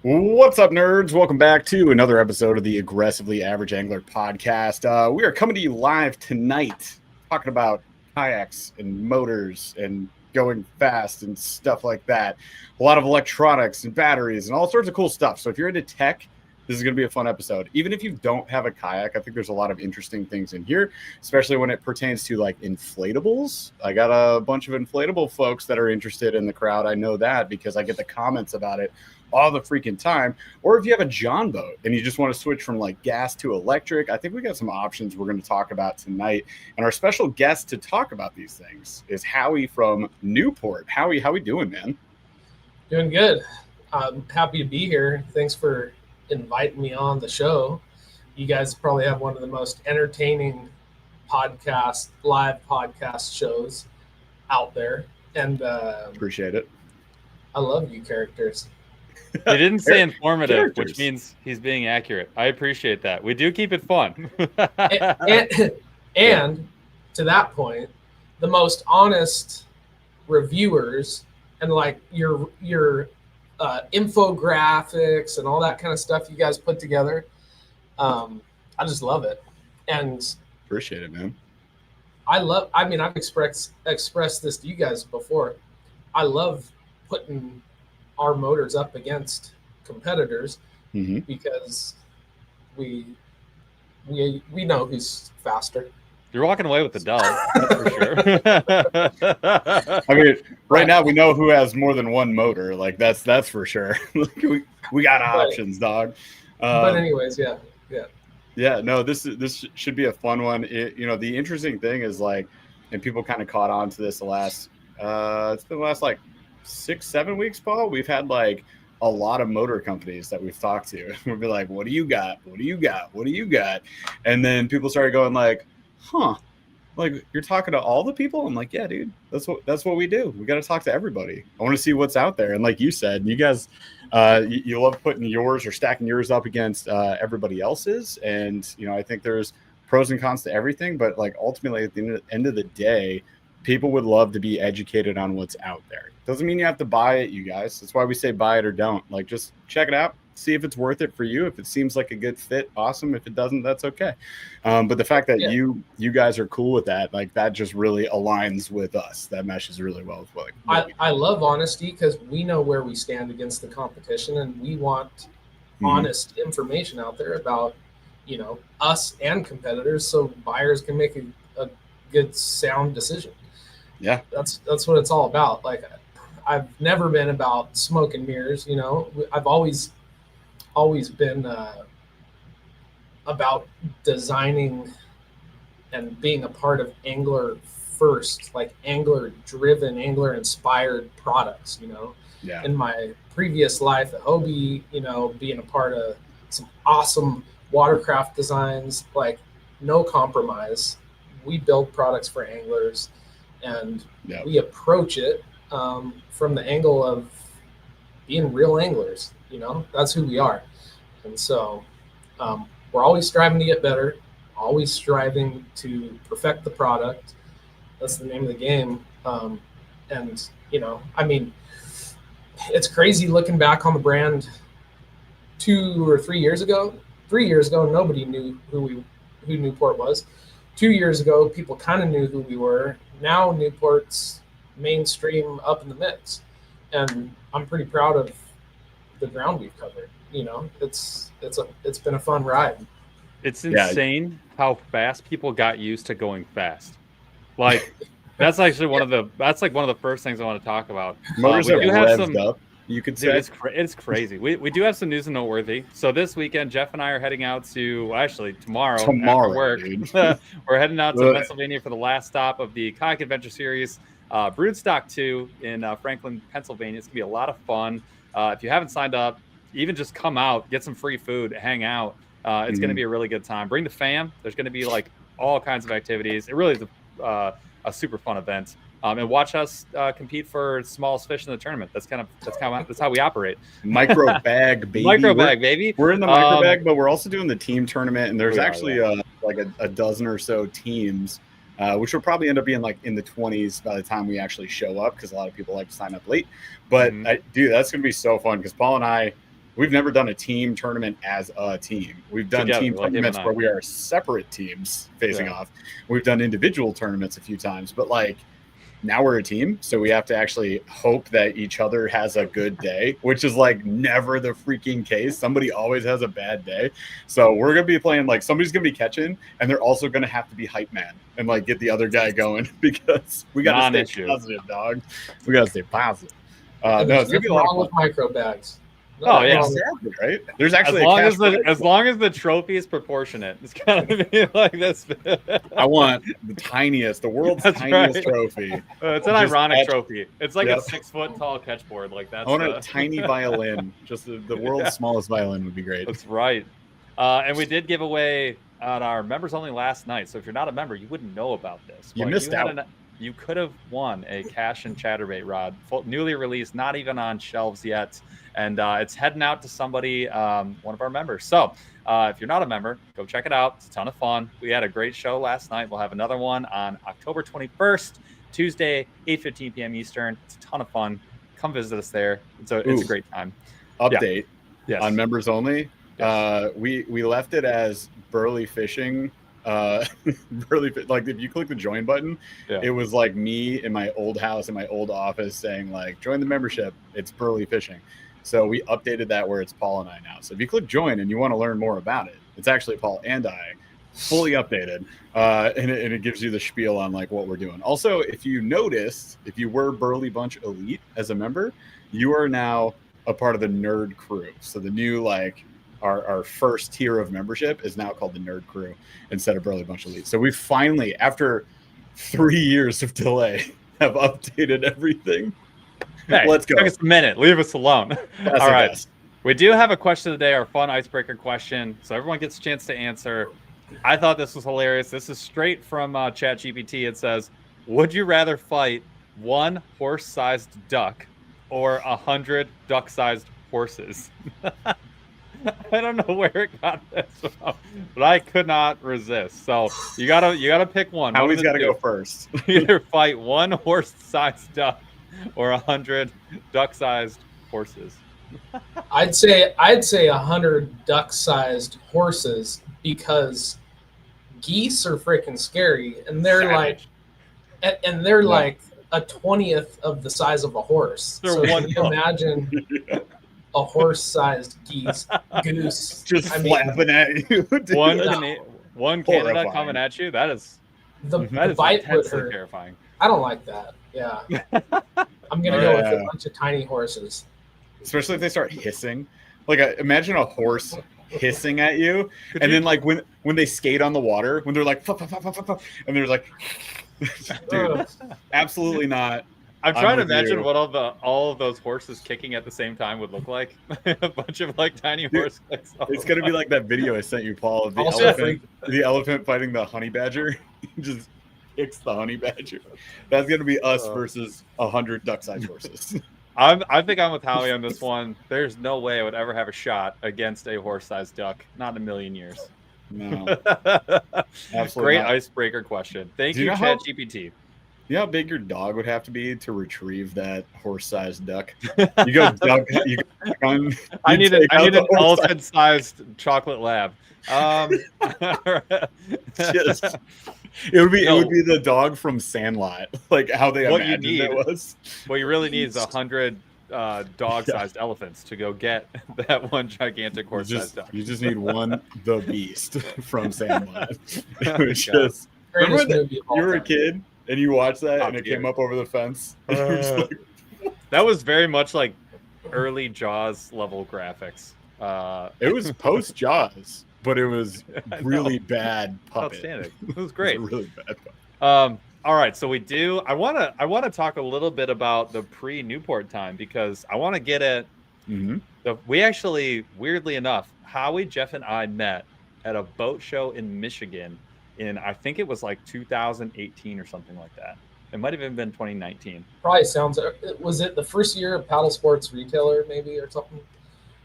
What's up, nerds? Welcome back to another episode of the Aggressively Average Angler podcast. We are coming to you live tonight, talking about kayaks and motors and going fast and stuff like that. A lot of electronics and batteries and all sorts of cool stuff. So if you're into tech, this is going to be a fun episode. Even if you don't have a kayak, I think there's a lot of interesting things in here, especially when it pertains to like inflatables. I got a bunch of inflatable folks that are interested in the crowd. I know that because I get the comments about it all the freaking time. Or if you have a John boat and you just want to switch from like gas to electric, I think we got some options we're going to talk about tonight. And our special guest to talk about these things is Howie from Newport. Howie, how we doing, man? Doing good. I'm happy to be here. Thanks for inviting me on the show. You guys probably have one of the most entertaining live podcast shows out there. And appreciate it. I love you characters. He didn't say informative, which means he's being accurate. I appreciate that. We do keep it fun. and to that point, the most honest reviewers and like your infographics and all that kind of stuff you guys put together. I just love it. And appreciate it, man. I've expressed this to you guys before. I love putting our motors up against competitors because we know who's faster. You're walking away with the dub, that's for sure. I mean, right now we know who has more than one motor. Like that's for sure. we got options, dog. But anyways, yeah. No, this should be a fun one. The interesting thing is like, and people kind of caught on to this it's been the last like 6-7 weeks, Paul. We've had like a lot of motor companies that we've talked to. We'll be like, what do you got? What do you got? What do you got? And then people started going like, like you're talking to all the people? I'm like, yeah, dude, that's what we do. We got to talk to everybody. I want to see what's out there. And like you said, you guys, you love putting yours or stacking yours up against everybody else's. And, I think there's pros and cons to everything, but like ultimately at the end of the day, people would love to be educated on what's out there. Doesn't mean you have to buy it, you guys. That's why we say buy it or don't. Like, just check it out. See if it's worth it for you. If it seems like a good fit, awesome. If it doesn't, that's okay. But the fact that you guys are cool with that, like that just really aligns with us. That meshes really well with what I love honesty because we know where we stand against the competition, and we want honest information out there about, us and competitors, so buyers can make a good, sound decision. Yeah, that's what it's all about. Like, I've never been about smoke and mirrors. I've always been about designing and being a part of angler first, like angler driven, angler inspired products. Yeah. In my previous life at Hobie, being a part of some awesome watercraft designs, like no compromise. We build products for anglers. And we approach it from the angle of being real anglers. That's who we are. And so we're always striving to get better, always striving to perfect the product. That's the name of the game. And, it's crazy looking back on the brand 2 or 3 years ago. 3 years ago, nobody knew who Newport was. 2 years ago, people kind of knew who we were. Now Newport's mainstream up in the mix, and I'm pretty proud of the ground we've covered. It's been a fun ride. It's insane how fast people got used to going fast. Like that's actually one of the first things I want to talk about. Motors have revved up. You could say it's crazy. We do have some news and noteworthy. So this weekend, Jeff and I are heading out to tomorrow after work. We're heading out to Pennsylvania for the last stop of the Kayak Adventure Series, Broodstock 2 in Franklin, Pennsylvania. It's gonna be a lot of fun. If you haven't signed up, even just come out, get some free food, hang out. It's gonna be a really good time. Bring the fam. There's gonna be like all kinds of activities. It really is a super fun event. And watch us compete for smallest fish in the tournament. That's how we operate. Micro bag, baby. We're in the micro bag, but we're also doing the team tournament. And there's actually like a dozen or so teams, which will probably end up being like in the 20s by the time we actually show up, because a lot of people like to sign up late. But dude, that's gonna be so fun because Paul and I we've never done a team tournament as a team. We've done Together, team like tournaments where we are separate teams facing off. We've done individual tournaments a few times, but like now we're a team, so we have to actually hope that each other has a good day, which is like never the freaking case. Somebody always has a bad day. So we're going to be playing, like somebody's going to be catching, and they're also going to have to be hype man and like get the other guy going, because we got to stay positive, dog. We got to stay positive. No, it's going to be a lot of fun. With micro bags. Oh yeah, exactly, right. There's actually as long as the trophy is proportionate, it's gotta be like this. I want the tiniest, the world's tiniest trophy. It's an ironic trophy. It's like a 6 foot tall catchboard. Like that's. I want a tiny violin. Just the world's smallest violin would be great. That's right. And we did give away on our members only last night. So if you're not a member, you wouldn't know about this. You missed out. You could have won a Cash and Chatterbait rod, newly released, not even on shelves yet. And it's heading out to somebody, one of our members. So if you're not a member, go check it out. It's a ton of fun. We had a great show last night. We'll have another one on October 21st, Tuesday, 8:15 p.m. Eastern. It's a ton of fun. Come visit us there. It's a great time. Update on members only. Yes. We left it as Burley Fishing. Like if you click the join button, it was like me in my old house in my old office saying like join the membership. It's Burley Fishing. So we updated that where it's Paul and I now. So if you click join and you want to learn more about it, it's actually Paul and I, fully updated, and it gives you the spiel on like what we're doing. Also, if you noticed, if you were Burley Bunch Elite as a member, you are now a part of the Nerd Crew. So the new like our first tier of membership is now called the Nerd Crew instead of Burley Bunch Elite. So we finally, after 3 years of delay, have updated everything. Hey, let's go. Take us a minute. Leave us alone. All right. Best. We do have a question today, our fun icebreaker question. So everyone gets a chance to answer. I thought this was hilarious. This is straight from ChatGPT. It says, would you rather fight 1 horse-sized duck or 100 duck-sized horses? I don't know where it got this from, but I could not resist. So you gotta pick one. Howie's got to go first. Either fight 1 horse-sized duck or 100 duck-sized horses. I'd say 100 duck-sized horses, because geese are freaking scary, and they're savage. like a 20th of the size of a horse. So you can imagine a horse-sized goose just flapping at you. One Canada coming at you. That is the bite would hurt. Terrifying. I don't like that. Yeah, I'm gonna go with a bunch of tiny horses. Especially if they start hissing. Like imagine a horse hissing at you, then like when they skate on the water, when they're like, and they're like, dude, absolutely not. I'm trying to imagine what all of those horses kicking at the same time would look like. A bunch of like tiny horse kicks. It's gonna be like that video I sent you, Paul, of the elephant fighting the honey badger. Just kicks the honey badger. That's gonna be us versus 100 duck-sized horses. I think I'm with Howie on this one. There's no way I would ever have a shot against a horse-sized duck. Not in a million years. No. Absolutely Great not. icebreaker question. Thank you, ChatGPT. You know how big your dog would have to be to retrieve that horse-sized duck? You go duck. I need an elephant-sized chocolate lab. It would be the dog from Sandlot, like how they imagined it was. What you really need is 100 dog-sized elephants to go get that one gigantic horse-sized duck. You just need one, the beast from Sandlot. Remember you were a kid and you watched that and it came up over the fence. That was very much like early Jaws level graphics. It was post Jaws, but it was really bad puppet. Outstanding. It was great. It was a really bad puppet. All right, so I want to talk a little bit about the pre-Newport time, because I want to get at we actually, weirdly enough, Howie, Jeff, and I met at a boat show in Michigan in, I think it was like 2018 or something like that. It might have even been 2019. Probably sounds. Was it the first year of Paddle Sports Retailer, maybe, or something?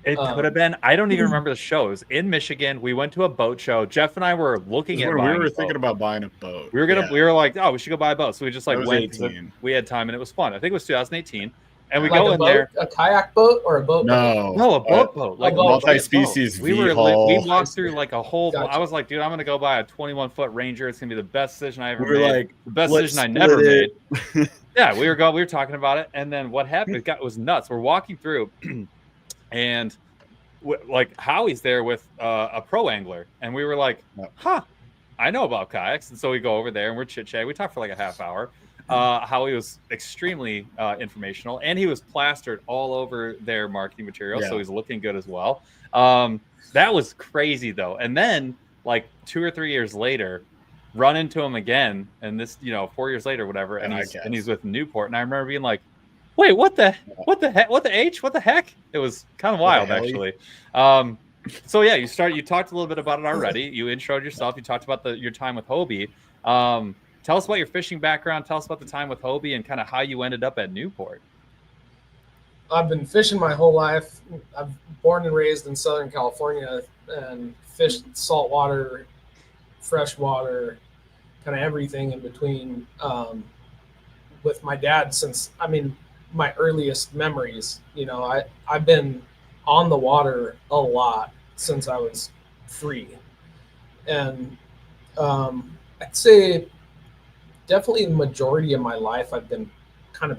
It could have been. I don't even remember the show. It was in Michigan. We went to a boat show. Jeff and I were looking at. We were thinking about buying a boat. We were like, oh, we should go buy a boat. So we just like went. We had time and it was fun. I think it was 2018, And we like go in there. A kayak boat or a boat? No, a boat. Like multi-species we walked through like a whole. Gotcha. I was like, dude, I'm gonna go buy a 21-foot Ranger. It's gonna be the best decision I ever made. Like, the best decision I never made. Yeah, we were talking about it, and then what happened? It was nuts. We're walking through, and like Howie's there with a pro angler, and we were like, huh, I know about kayaks. And so we go over there and we're chit-chatting. We talked for like a half hour. Howie was extremely informational, and he was plastered all over their marketing material, so he's looking good as well. That was crazy though. And then like 2 or 3 years later, run into him again, and this 4 years later, whatever, and he's with Newport, and I remember being like, wait, what the heck? What the heck? It was kind of wild, actually. So yeah, you talked a little bit about it already. You introed yourself. You talked about your time with Hobie. Tell us about your fishing background. Tell us about the time with Hobie and kind of how you ended up at Newport. I've been fishing my whole life. I'm born and raised in Southern California and fished saltwater, freshwater, kind of everything in between. With my dad since, my earliest memories. I've been on the water a lot since I was 3. And I'd say definitely the majority of my life I've been kind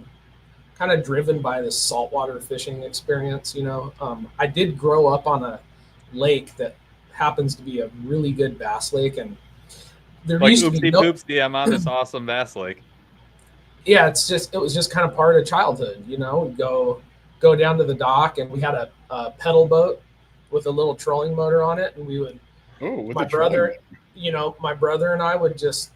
of driven by this saltwater fishing experience. I did grow up on a lake that happens to be a really good bass lake, and there like used to be poopsie, I'm on this awesome bass lake. Yeah, it was just kind of part of childhood. We'd go down to the dock, and we had a pedal boat with a little trolling motor on it, and we would. My brother and I would just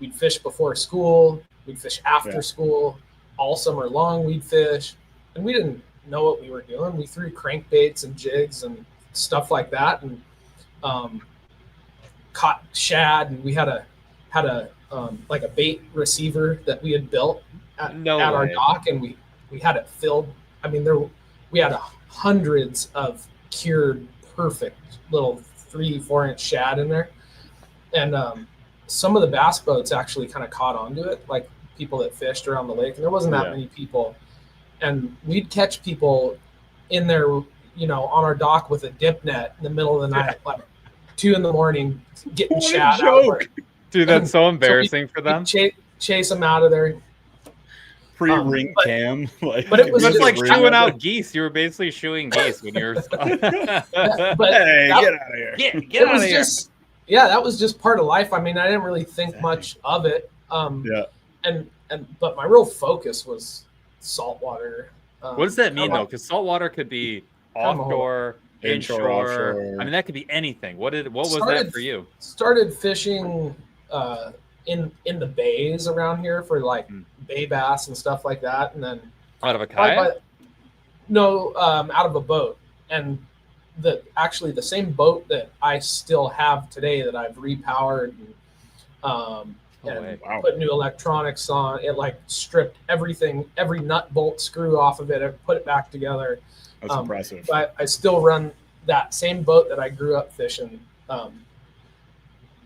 we'd fish before school, we'd fish after school, all summer long we'd fish, and we didn't know what we were doing. We threw crankbaits and jigs and stuff like that, and caught shad, and we had a like a bait receiver that we had built at our dock, and we had it filled. We had hundreds of cured, perfect little 3-4 inch shad in there, and some of the bass boats actually kind of caught onto it, like people that fished around the lake, and there wasn't that many people, and we'd catch people in there, on our dock with a dip net in the middle of the night, like 2 a.m, getting shad out. Dude, that's so embarrassing for them. Chase them out of there. Pre-ring cam. But it was just like shooing out geese. You were basically shooing geese when you were hey, get out of here. Get out of here. That was just part of life. I didn't really think much of it. But my real focus was saltwater. What does that mean though? Because saltwater could be offshore, inshore. That could be anything. What was that for you? Started fishing in the bays around here for like bay bass and stuff like that, and then out of a kayak? Out of a boat. And the same boat that I still have today that I've repowered and put new electronics on it, like stripped everything, every nut, bolt, screw off of it, and put it back together. That's impressive. But I still run that same boat that I grew up fishing,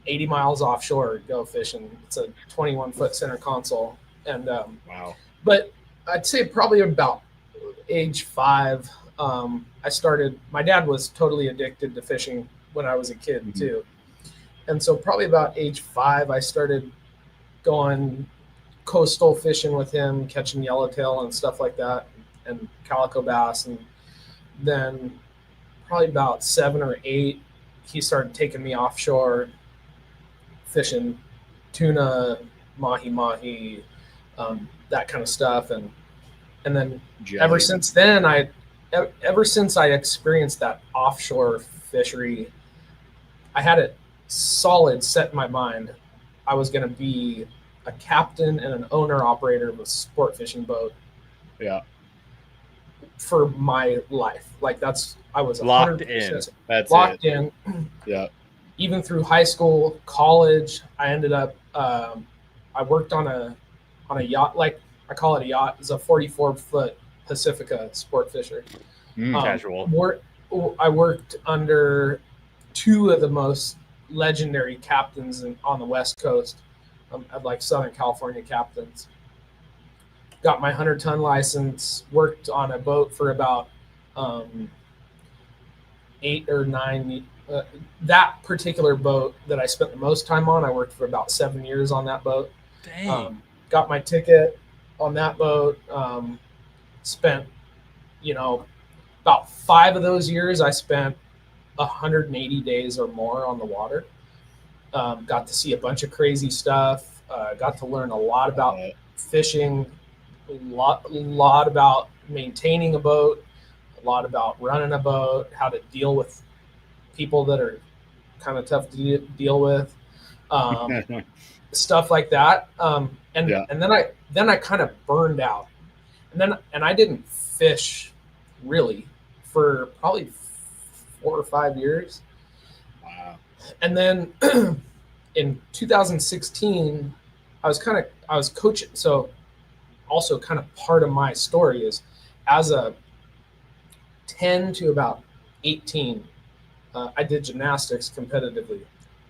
80 miles offshore, go fishing. It's a 21-foot center console. And wow. But I'd say probably about age 5, my dad was totally addicted to fishing when I was a kid too. And so probably about age 5, I started going coastal fishing with him, catching yellowtail and stuff like that, and calico bass. And then probably about 7 or 8, he started taking me offshore, fishing tuna, mahi, that kind of stuff. And then ever since I experienced that offshore fishery, I had it solid set in my mind. I was going to be a captain and an owner operator of a sport fishing boat. Yeah. For my life. Like I was locked in. That's locked it. in. Yeah. Even through high school, college, I ended up, I worked on a yacht, like I call it a yacht. It's a 44-foot Pacifica sport fisher. Casual. I worked under 2 of the most legendary captains on the West Coast, of like Southern California captains. got my 100-ton license, worked on a boat for about 8 or 9. That particular boat that I spent the most time on, I worked for about 7 years on that boat. Dang. Got my ticket on that boat. Spent, about 5 of those years, I spent 180 days or more on the water. Got to see a bunch of crazy stuff. Got to learn a lot about fishing, a lot about maintaining a boat, a lot about running a boat, how to deal with people that are kind of tough to deal with, stuff like that. And then I kind of burned out, and I didn't fish really for probably 4 or 5 years. Wow. And then in 2016, I was coaching. So also kind of part of my story is as a 10 to about 18, I did gymnastics competitively.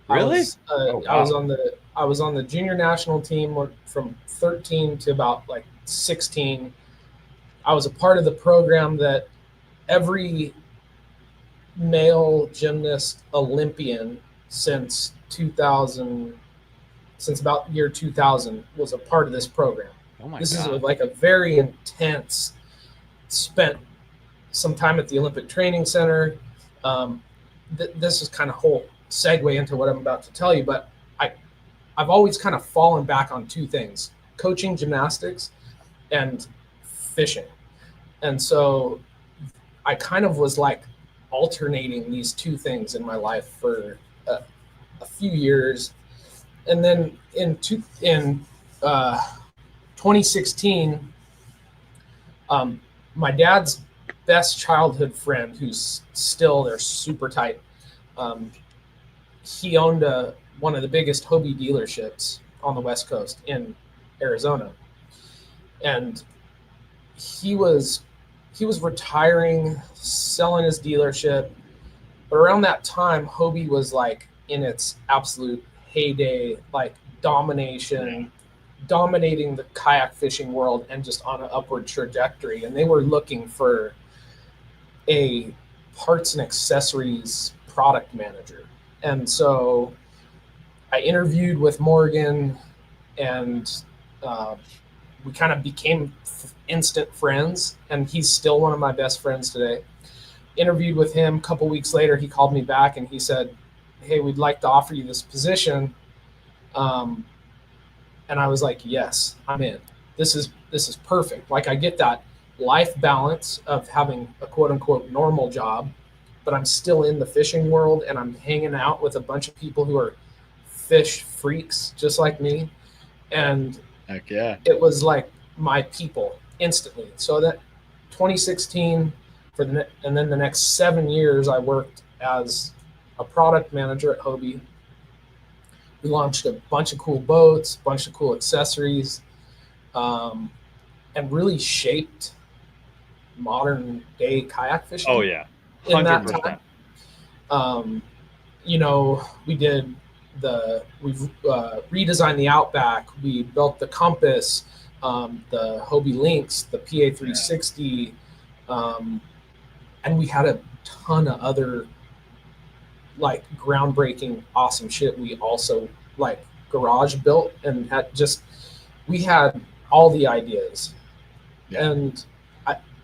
Really? I was on the junior national team from 13 to about like 16. I was a part of the program that every male gymnast Olympian since about year 2000 was a part of this program. Oh my This God. is like a very intense, spent some time at the Olympic Training Center. This is kind of whole segue into what I'm about to tell you, but I've always kind of fallen back on 2 things: coaching gymnastics and fishing. And so I kind of was like alternating these 2 things in my life for a few years. And then in 2016, my dad's best childhood friend, who's still, they're super tight, he owned one of the biggest Hobie dealerships on the West Coast in Arizona. And he was retiring, selling his dealership. But around that time, Hobie was like in its absolute heyday, like dominating the kayak fishing world and just on an upward trajectory. And they were looking for a parts and accessories product manager. And so I interviewed with Morgan, and we kind of became instant friends, and he's still one of my best friends today. Interviewed with him. A couple weeks later, he called me back and he said, "Hey, we'd like to offer you this position." And I was like, "Yes, I'm in. This is perfect." Like, I get that life balance of having a quote unquote normal job, but I'm still in the fishing world, and I'm hanging out with a bunch of people who are fish freaks just like me. And heck yeah, it was like my people instantly. So that 2016 and then the next 7 years, I worked as a product manager at Hobie. We launched a bunch of cool boats, a bunch of cool accessories, and really shaped modern day kayak fishing. Oh yeah, 100%. In that 100%. time. We've redesigned the Outback. We built the Compass, the Hobie Lynx, the PA 360, and we had a ton of other like groundbreaking, awesome shit. We also like garage built and we had all the ideas, and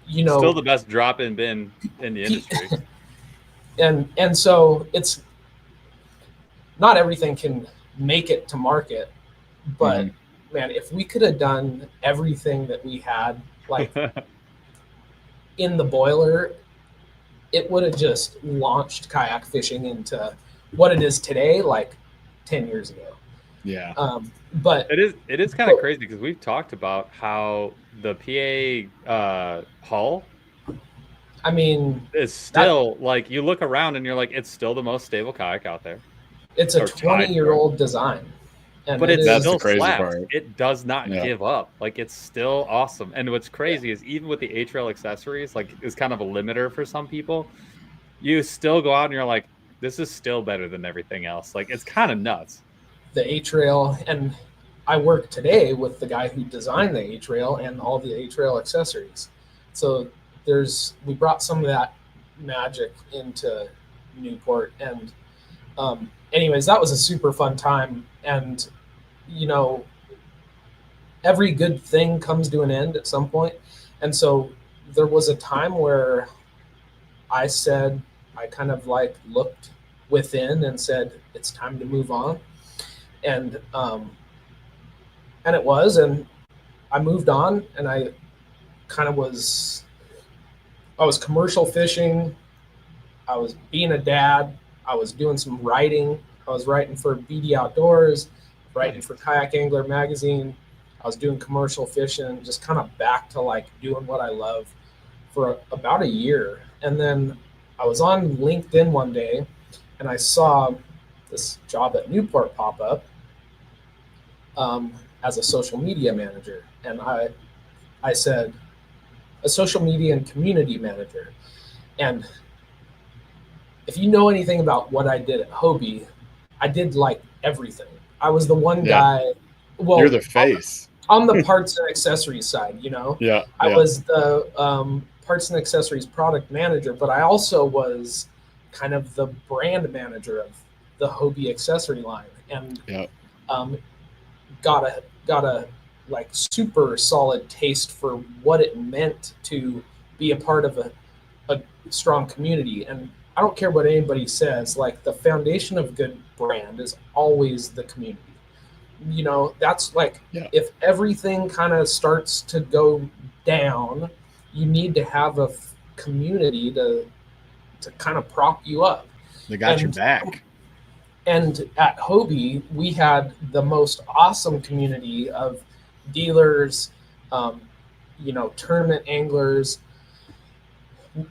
still the best drop-in bin in the industry. and so it's not everything can make it to market, but man, if we could have done everything that we had like in the boiler, it would have just launched kayak fishing into what it is today, like 10 years ago. Yeah. But it is kind of crazy because we've talked about how the PA hull, I mean, is still like, you look around and you're like, it's still the most stable kayak out there. It's a 20-year-old design. And but it's still the crazy slapped. part. It does not give up. Like, it's still awesome. And what's crazy is even with the H-Rail accessories, like, is kind of a limiter for some people. You still go out and you're like, this is still better than everything else. Like, it's kind of nuts. The H-Rail, and I work today with the guy who designed the H-Rail and all the H-Rail accessories. So we brought some of that magic into Newport. And anyways, that was a super fun time. And, you know, every good thing comes to an end at some point. And so there was a time where I kind of like looked within and said, it's time to move on. And I moved on, and I was commercial fishing. I was being a dad. I was doing some writing. I was writing for BD Outdoors, writing for Kayak Angler magazine. I was doing commercial fishing, just kind of back to like doing what I love for about a year. And then I was on LinkedIn one day, and I saw this job at Newport pop up as a social media manager. And I said, a social media and community manager. And if you know anything about what I did at Hobie, I did like everything. I was the one guy. Well, you're the face on the parts and accessories side, you know. I was the parts and accessories product manager, but I also was kind of the brand manager of the Hobie accessory line, and got a like super solid taste for what it meant to be a part of a strong community. And I don't care what anybody says, like the foundation of a good brand is always the community. You know, that's like if everything kind of starts to go down, you need to have a community to kind of prop you up. They got your back. And at Hobie, we had the most awesome community of dealers, you know, tournament anglers.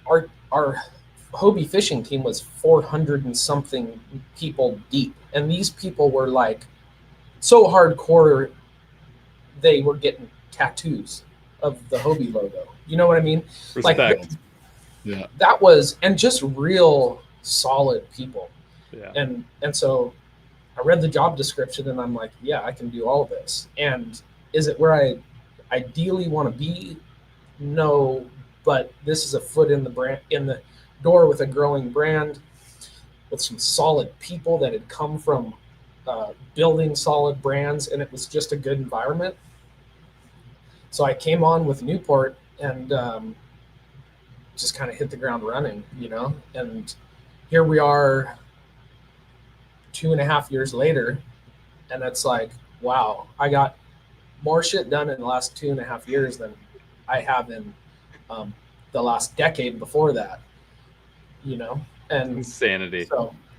Our Hobie fishing team was 400 and something people deep. And these people were like so hardcore, they were getting tattoos of the Hobie logo. You know what I mean? Respect. Like, that was, and just real solid people. Yeah. And so I read the job description, and I'm like, yeah, I can do all of this. And is it where I ideally want to be? No, but this is a foot in the door with a growing brand, with some solid people that had come from building solid brands, and it was just a good environment. So I came on with Newport and just kind of hit the ground running, you know. And here we are 2.5 years later, and it's like, wow, I got more shit done in the last 2.5 years than I have in the last decade before that, you know. And insanity.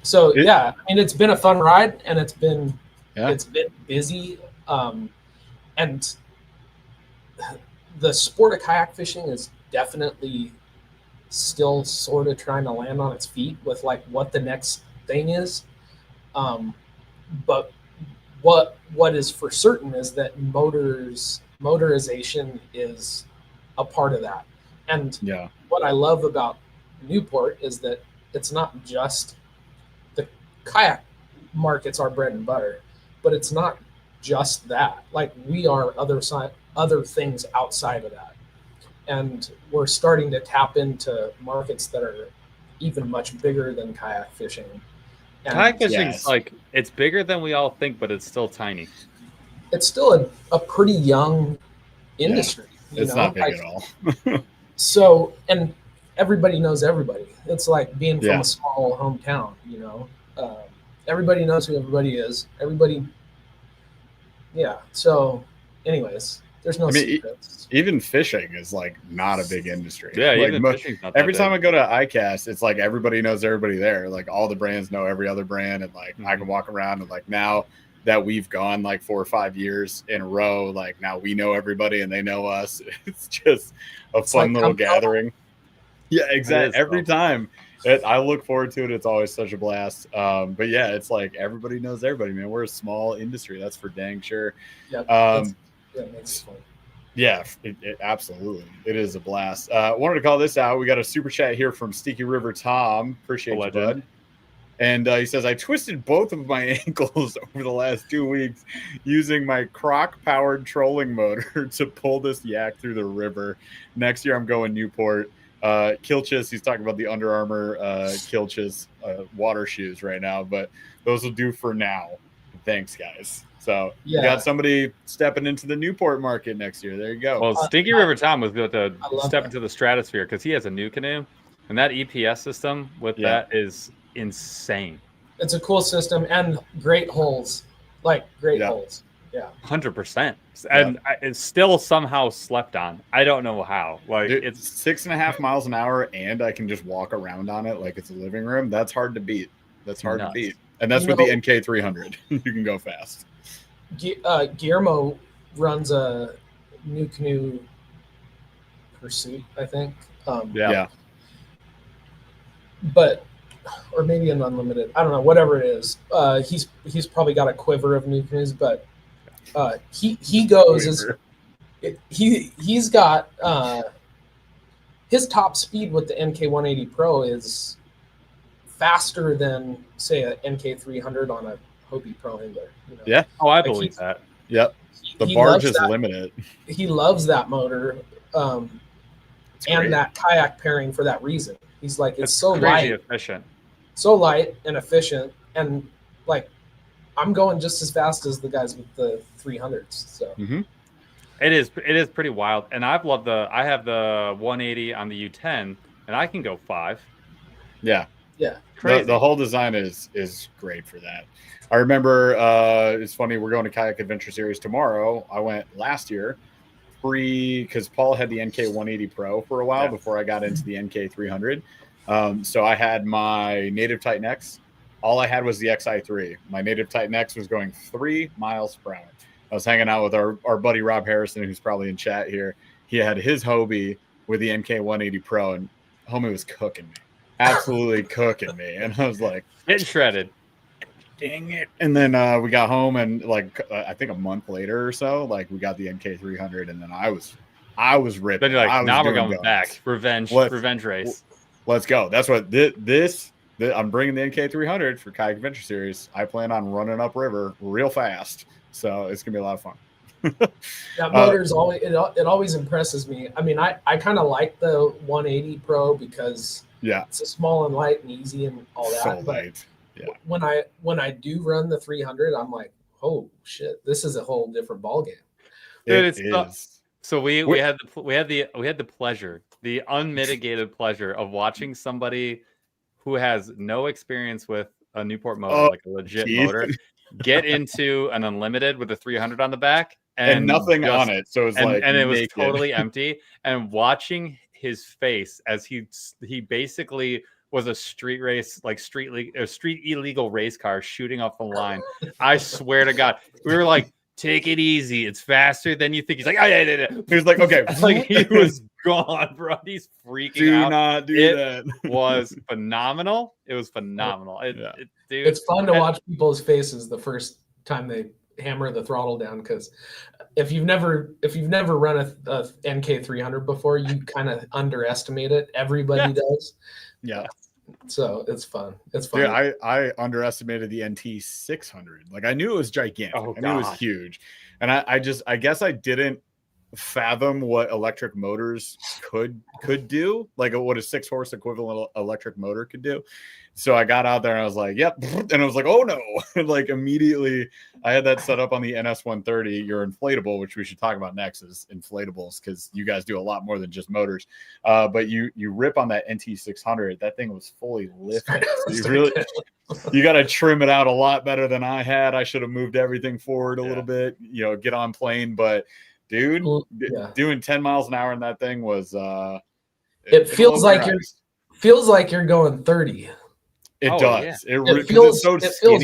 So yeah, I mean, it's been a fun ride, and it's been busy, and the sport of kayak fishing is definitely still sort of trying to land on its feet with like what the next thing is. But what is for certain is that motorization is a part of that. And what I love about Newport is that it's not just the kayak market's our bread and butter, but it's not just that. Like, we are other things outside of that. And we're starting to tap into markets that are even much bigger than kayak fishing. And kayak fishing is like, it's bigger than we all think, but it's still tiny. It's still a pretty young industry. It's not big at all. So, and everybody knows everybody. It's like being from a small hometown, you know. Everybody knows who everybody is. Everybody, So, anyways, there's no secrets. Even fishing is like not a big industry. Yeah, like, even fishing's not that every big. time I go to ICAST, it's like everybody knows everybody there. Like, all the brands know every other brand, and like I can walk around and like, now that we've gone like 4 or 5 years in a row, like now we know everybody and they know us. It's just a fun little gathering. Yeah, exactly. Every time. I look forward to it. It's always such a blast. But yeah, it's like everybody knows everybody, man. We're a small industry. That's for dang sure. It makes it fun. Yeah, it absolutely. It is a blast. Wanted to call this out. We got a super chat here from Sticky River Tom. Appreciate you, bud. And he says, I twisted both of my ankles over the last 2 weeks using my croc-powered trolling motor to pull this yak through the river. Next year, I'm going Newport. Kilchis, he's talking about the Under Armour Kilchis water shoes right now, but those will do for now. Thanks, guys. So you got somebody stepping into the Newport market next year. There you go. Well, Stinky River Tom was going to step into the stratosphere because he has a new canoe, and that EPS system with that is insane. It's a cool system and great holes, holes. Yeah, 100%. And it's still somehow slept on. I don't know how. Like, dude, it's 6.5 miles an hour, and I can just walk around on it like it's a living room. That's hard to beat. That's hard to beat. And that's with the NK 300. You can go fast. Guillermo runs a new canoe Pursuit, I think. But or maybe an unlimited. I don't know. Whatever it is, he's probably got a quiver of new canoes, but he goes he's got his top speed with the NK 180 Pro is faster than say a NK 300 on a Hobie Pro Angler. You know? Yeah. Oh, I believe that. Yep. The barge is limited. He loves that motor, and that kayak pairing for that reason. He's like, it's so light, efficient, and efficient, and like I'm going just as fast as the guys with the 300s. So it is pretty wild, and I have the 180 on the U10, and I can go 5. Yeah. Crazy. The whole design is great for that. I remember it's funny, we're going to Kayak Adventure Series tomorrow. I went last year because Paul had the NK 180 Pro for a while before I got into the NK 300. So I had my Native Titan X. All I had was the XI3. My Native Titan X was going 3 miles per hour. I was hanging out with our buddy Rob Harrison, who's probably in chat here. He had his Hobie with the NK 180 Pro, and homie was cooking me. Absolutely cooking me. And I was like, getting shredded. Dang it. And then we got home, and I think a month later or so, we got the NK 300, and then I was ripped. Then you're like, now we're going back. Revenge race. Let's go. That's what I'm bringing the NK 300 for Kayak Adventure Series. I plan on running upriver real fast. So it's going to be a lot of fun. That motor's always, it always impresses me. I mean, I kind of like the 180 Pro because it's a small and light and easy and all that. So light. Yeah. When I do run the 300, I'm like, oh shit, this is a whole different ballgame. It is. So we had the pleasure, the unmitigated pleasure of watching somebody who has no experience with a Newport motor, like a legit motor, get into an unlimited with a 300 on the back and nothing on it. So it's and it was totally empty. And watching his face as he basically was a street race, street illegal race car shooting off the line. I swear to God, we were like, take it easy. It's faster than you think. He's like, oh, yeah. He was like, okay. He was gone, bro. He's freaking out. Do not do that. It was phenomenal. It was phenomenal. Dude, it's fun to watch people's faces the first time they hammer the throttle down, because if you've never run a NK 300 before, you kind of underestimate it. Everybody does. Yeah. So it's fun. It's fun. Yeah, I underestimated the NT 600. I knew it was gigantic. I knew it was huge. And I guess I didn't fathom what electric motors could do, what a 6-horse equivalent electric motor could do. So I got out there and I was like, yep. And I was like, oh no. And immediately I had that set up on the NS 130, your inflatable, which we should talk about next, is inflatables, because you guys do a lot more than just motors. But you rip on that NT 600, that thing was fully lifted. So you got to trim it out a lot better than I had. I should have moved everything forward a little bit, get on plane. But dude, doing 10 miles an hour in that thing was it feels like you're going 30. It does. Yeah. It feels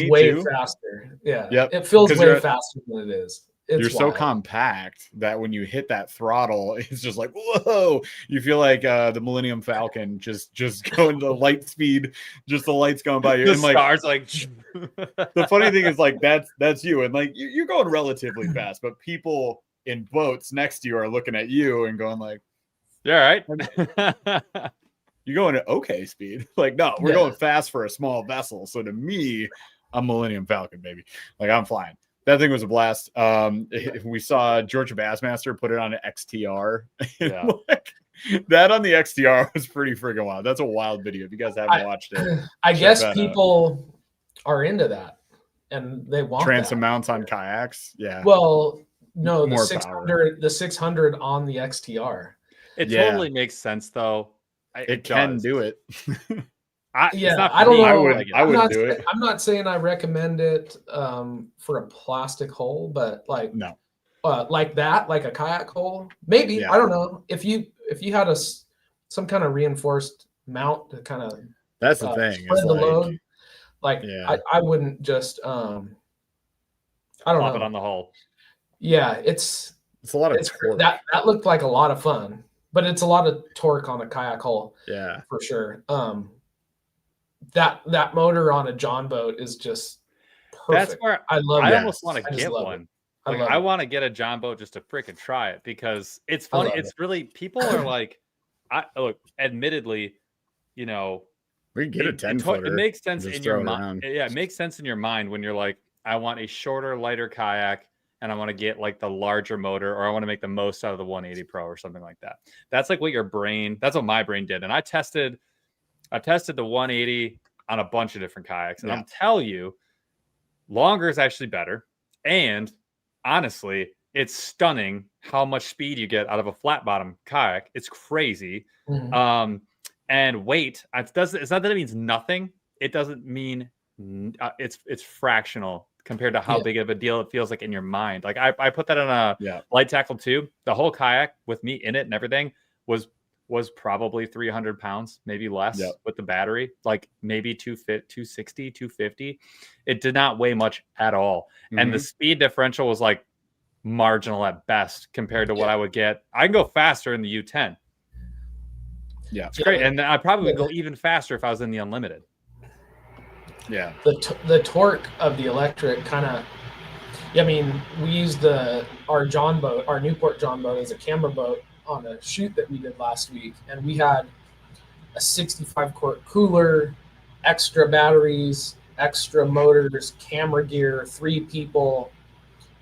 way too. Faster. Yeah. Yep. It feels way faster than it is. You're so compact that when you hit that throttle, it's just like, whoa. You feel like the Millennium Falcon just going to light speed, just the lights going by you. The and stars the funny thing is that's you. And you're going relatively fast, but people in boats next to you are looking at you and going like, yeah, right. you're going at okay speed. Like, no, we're going fast for a small vessel. So to me, I'm Millennium Falcon, baby. Like, I'm flying. That thing was a blast. We saw Georgia Bassmaster put it on an XTR. Yeah. Like, that on the XTR was pretty freaking wild. That's a wild video. If you guys haven't watched it, I guess people are into that and they want transom mounts on kayaks. Yeah. Well, no, the More 600 on the XTR. It totally makes sense, though. It can do it. I don't know. I wouldn't do it. I'm not saying I recommend it for a plastic hole, but like no, like that, like a kayak hole, maybe. Yeah. I don't know if you had some kind of reinforced mount to kind of that's the thing. Spread the load. Like I wouldn't just I don't Plop know. It on the hole. Yeah, it's a lot of torque. That looked like a lot of fun, but it's a lot of torque on a kayak hole. Yeah, for sure. That motor on a John boat is just perfect. That's where I almost want to get one. Like, I want to get a John boat just to freaking try it because it's funny. It's really, people are like, look, admittedly, you know, we can get a 10-footer. It makes sense in your mind. Yeah, it makes sense in your mind when you're like, I want a shorter, lighter kayak and I want to get like the larger motor, or I want to make the most out of the 180 Pro or something like that. That's like what that's what my brain did. And I tested the 180 on a bunch of different kayaks. And I'm telling you, longer is actually better. And honestly, it's stunning how much speed you get out of a flat bottom kayak. It's crazy. Mm-hmm. And weight, it's not that it means nothing. It doesn't mean it's fractional compared to how big of a deal it feels like in your mind. Like I put that on a light tackle tube. The whole kayak with me in it and everything was probably 300 pounds, maybe less with the battery, like maybe 260, 250. It did not weigh much at all. Mm-hmm. And the speed differential was like marginal at best compared to what I would get. I can go faster in the U10. Yeah, it's great. And I probably would go even faster if I was in the Unlimited. Yeah. The torque of the electric kind of, I mean, we used our Newport John boat as a camera boat on a shoot that we did last week, and we had a 65 quart cooler, extra batteries, extra motors, camera gear, 3 people,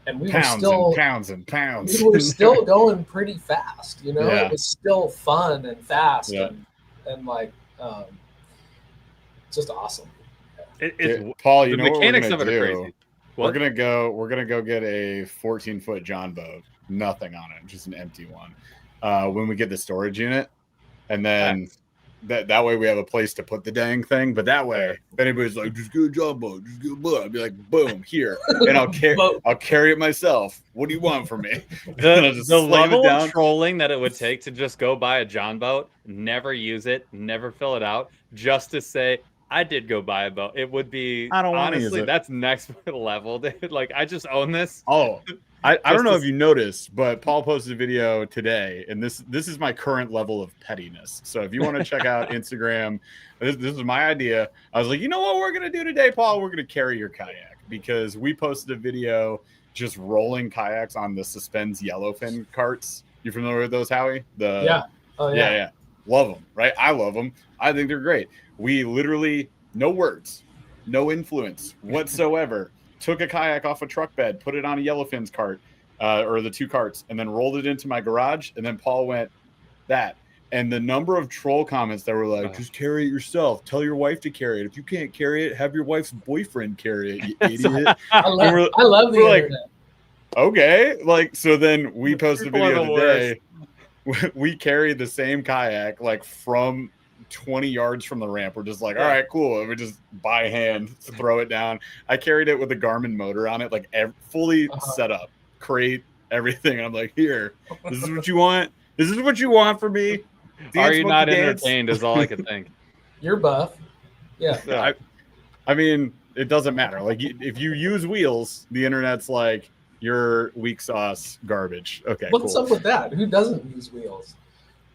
and we were still pounds and pounds. We were still going pretty fast, you know. It was still fun and fast and like just awesome. Paul, you know what we're gonna do? We're gonna go get a 14-foot John boat, nothing on it, just an empty one. When we get the storage unit, and then that way we have a place to put the dang thing. But that way, if anybody's like, just get a John boat, just get a boat, I'd be like, boom, here, and I'll carry it myself. What do you want from me? The level of trolling that it would take to just go buy a John boat, never use it, never fill it out, just to say, I did go buy a boat. It would be, I don't honestly, that's next level, dude. Like, I just own this. Oh, I don't know if you noticed, but Paul posted a video today, and this is my current level of pettiness. So if you want to check out Instagram, this is my idea. I was like, you know what we're going to do today, Paul? We're going to carry your kayak, because we posted a video just rolling kayaks on the Suspends yellowfin carts. You familiar with those, Howie? Yeah. Love them, right? I love them. I think they're great. We literally, no words, no influence whatsoever, took a kayak off a truck bed, put it on a yellowfin's cart, or the 2 carts, and then rolled it into my garage. And then Paul went, that. And the number of troll comments that were like, just carry it yourself. Tell your wife to carry it. If you can't carry it, have your wife's boyfriend carry it, you idiot. I love the internet. Like, okay. Like, so then we posted a video today. We carried the same kayak, like, from 20 yards from the ramp. We're just like, all right, cool. And we just by hand throw it down. I carried it with a Garmin motor on it, like fully set up, crate, everything. And I'm like, here, this is what you want. This is what you want from me. Are you not entertained is all I can think. You're buff. Yeah. I mean, it doesn't matter. Like, if you use wheels, the internet's like, you're weak sauce garbage. Okay, what's up with that? Who doesn't use wheels?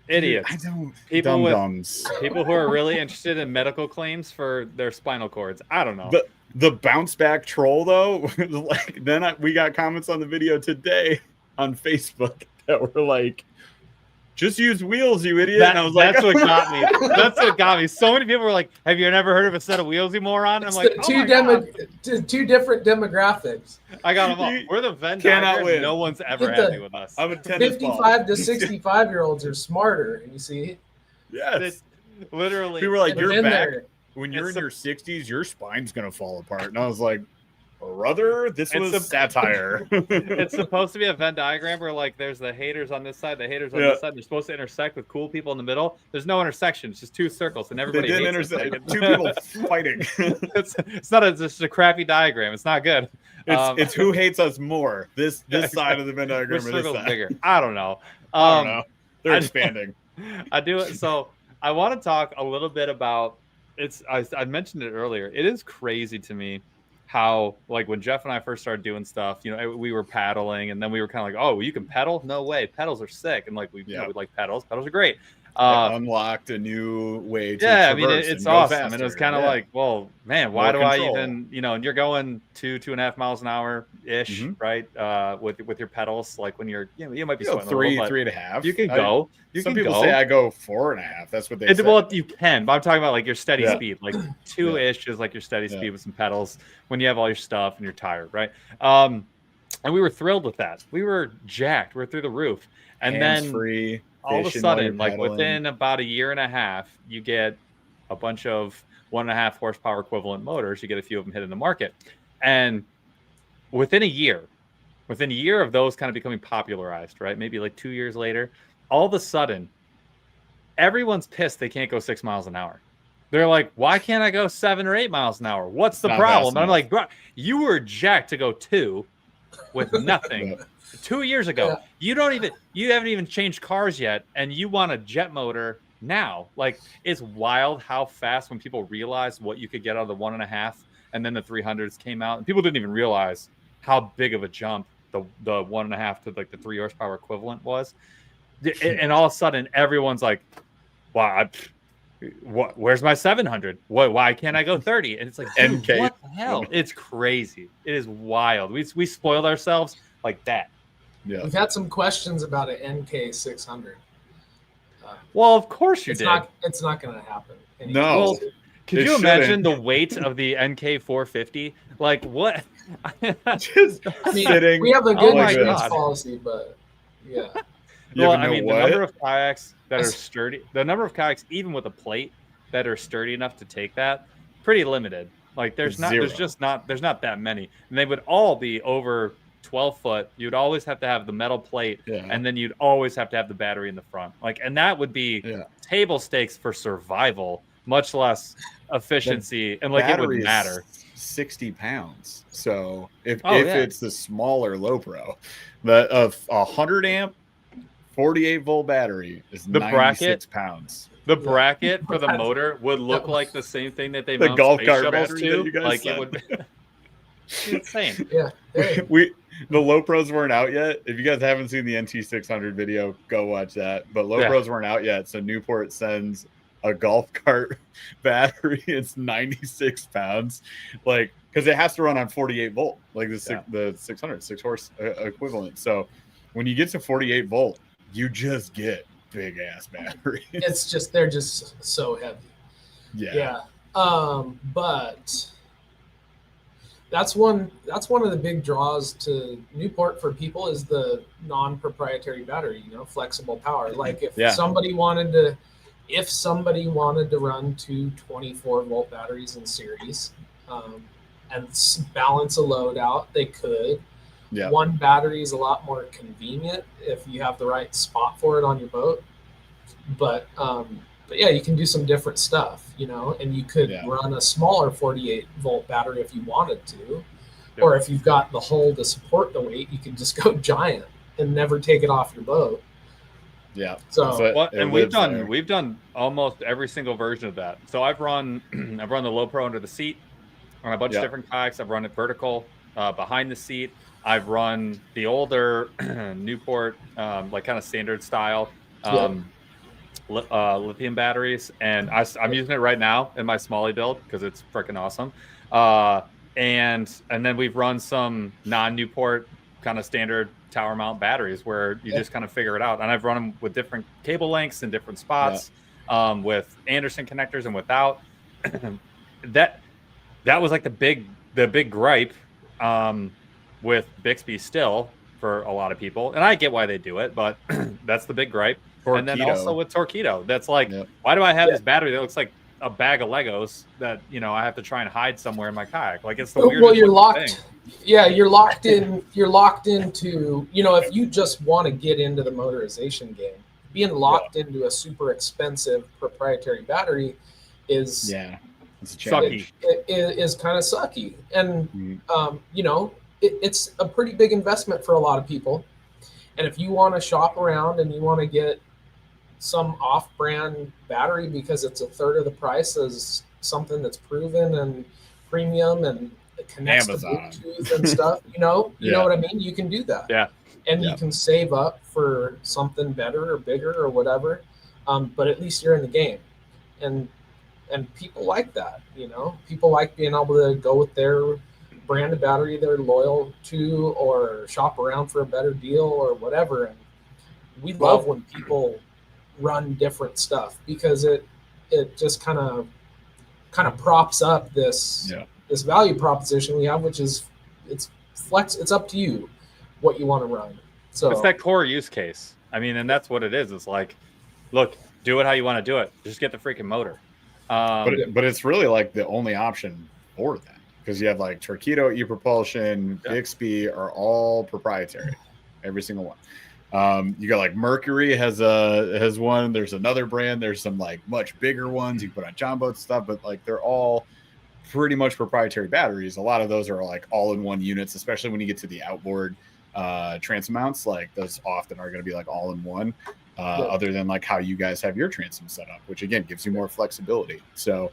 Idiots. I don't. People who are really interested in medical claims for their spinal cords. I don't know. The bounce back troll though. Like, then we got comments on the video today on Facebook that were like, just use wheels, you idiot. And I was that's what got me. That's what got me. So many people were like, have you never heard of a set of wheels, you moron? And I'm like, two different demographics. I got them all. We're the Venn diagram. No one's ever happy with us. I'm a tennis 55 to 65-year-olds are smarter, and you see. Yes. Literally. People were like, you're back. When you're in your 60s, your spine's going to fall apart. And I was like, brother, this was satire. It's supposed to be a Venn diagram where like there's the haters on this side, the haters on this side. They're supposed to intersect with cool people in the middle. There's no intersection. It's just two circles, and everybody didn't intersect. Two people fighting. It's not just a crappy diagram. It's not good. It's who hates us more. This side of the Venn diagram or this side. Bigger. I don't know. I don't know. They're expanding. I do it. So I want to talk a little bit about I mentioned it earlier. It is crazy to me how, like, when Jeff and I first started doing stuff, we were paddling, and then we were kind of like, oh, you can pedal? No way. Pedals are sick. And like, we like pedals. Pedals are great. Unlocked a new way to I mean, it's awesome. Faster. And it was kind of like, well, man, why do I even, and you're going 2.5 miles an hour ish, right? With your pedals, like when you're, you might be sweating 3.5. You can go. Some people say I go 4.5. That's what they say. Well, you can, but I'm talking about like your steady speed, like 2-ish is like your steady speed with some pedals when you have all your stuff and you're tired, right? And we were thrilled with that. We were jacked. We're through the roof, and hands-free. All of a sudden, like within about a year and a half, you get a bunch of 1.5 horsepower equivalent motors. You get a few of them hitting the market. And within a year of those kind of becoming popularized, right? Maybe like 2 years later, all of a sudden, everyone's pissed they can't go 6 miles an hour. They're like, why can't I go 7 or 8 miles an hour? What's the problem? And I'm like, bro, you were jacked to go 2 with nothing. 2 years ago, you haven't even changed cars yet, and you want a jet motor now. Like, it's wild how fast when people realized what you could get out of the 1.5, and then the 300s came out, and people didn't even realize how big of a jump the 1.5 to like the 3 horsepower equivalent was. And all of a sudden, everyone's like, "Wow, where's my 700? Why can't I go 30?" And it's like, NK. What the hell? It's crazy. It is wild. We spoiled ourselves like that. Yeah. We've had some questions about an NK 600. Well, of course you did. It's not going to happen. No. Well, could you imagine the weight of the NK 450? Like, what? Sitting. We have a good insurance policy, but yeah. Well, I mean, the number of kayaks that are sturdy, the number of kayaks, even with a plate, that are sturdy enough to take that, pretty limited. Like, there's not that many. And they would all be over 12 foot. You'd always have to have the metal plate, and then you'd always have to have the battery in the front. Like, and that would be table stakes for survival, much less efficiency, and like it would matter. 60 pounds. So if it's the smaller low pro, the 100 amp 48 volt battery is 96 pounds. The bracket for the motor would look like the same thing that they the mount golf space cart shuttles battery to. that you guys like said. It would be insane. Yeah. The low pros weren't out yet. If you guys haven't seen the NT600 video, go watch that. But low pros weren't out yet, so Newport sends a golf cart battery. It's 96 pounds, like, because it has to run on 48 volt, like the 600 6 horse equivalent. So when you get to 48 volt, you just get big ass battery. It's just they're just so heavy. Yeah. But that's one of the big draws to Newport for people is the non-proprietary battery, flexible power. Like if somebody wanted to run 2 24 volt batteries in series and balance a load out, they could. Yeah. One battery is a lot more convenient if you have the right spot for it on your boat. But yeah, you can do some different stuff, and you could run a smaller 48 volt battery if you wanted to, or if you've got the hull to support the weight, you can just go giant and never take it off your boat. Yeah. And we've done almost every single version of that. So I've run the low pro under the seat on a bunch of different kayaks. I've run it vertical behind the seat. I've run the older Newport, like kind of standard style lithium batteries, and I'm using it right now in my Smalley build because it's freaking awesome. And then we've run some non-Newport kind of standard tower mount batteries where you just kind of figure it out. And I've run them with different cable lengths in different spots, with Anderson connectors and without. that was like the big gripe with Bixby still for a lot of people. And I get why they do it, but that's the big gripe. Torquedo. And then also with Torquedo, that's like, why do I have this battery that looks like a bag of Legos that, you know, I have to try and hide somewhere in my kayak? Like, it's the weirdest well, you're locked thing. Yeah, you're locked into, you know, if you just want to get into the motorization game, being locked into a super expensive proprietary battery is it's sucky. It is kind of sucky. And you know, it's a pretty big investment for a lot of people. And if you want to shop around and you want to get some off-brand battery because it's a third of the price as something that's proven and premium and connects Amazon. to Bluetooth and stuff, you know what I mean? You can do that. Yeah. And you can save up for something better or bigger or whatever. But at least you're in the game. And people like that, you know? People like being able to go with their brand of battery they're loyal to or shop around for a better deal or whatever. And we love when people run different stuff because it just kind of props up this value proposition we have, which is it's up to you what you want to run. So it's that core use case. I mean, and that's what it is. It's like, look, do it how you want to do it. Just get the freaking motor. But it's really like the only option for that, because you have like Torquedo, ePropulsion, Bixby are all proprietary, every single one. You got like Mercury has one. There's another brand. There's some like much bigger ones you can put on John boat stuff, but like they're all pretty much proprietary batteries. A lot of those are like all-in-one units, especially when you get to the outboard transom mounts. Like those often are going to be like all-in-one, other than like how you guys have your transom set up, which again gives you more flexibility. So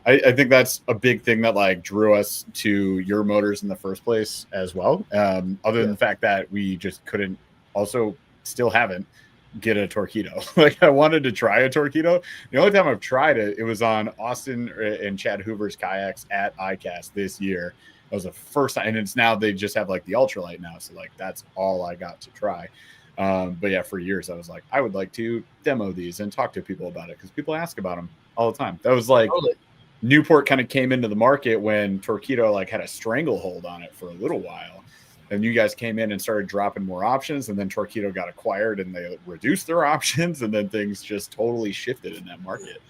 I think that's a big thing that like drew us to your motors in the first place as well. Other than the fact that we just couldn't, also still haven't get a Torquedo. Like I wanted to try a Torquedo. The only time I've tried it was on Austin and Chad Hoover's kayaks at ICAST this year. That was the first time, and it's now they just have like the ultralight now, so like that's all I got to try. But yeah, for years I was like, I would like to demo these and talk to people about it because people ask about them all the time. That was like Newport kind of came into the market when Torquedo like had a stranglehold on it for a little while. And you guys came in and started dropping more options, and then Torquedo got acquired and they reduced their options, and then things just totally shifted in that market,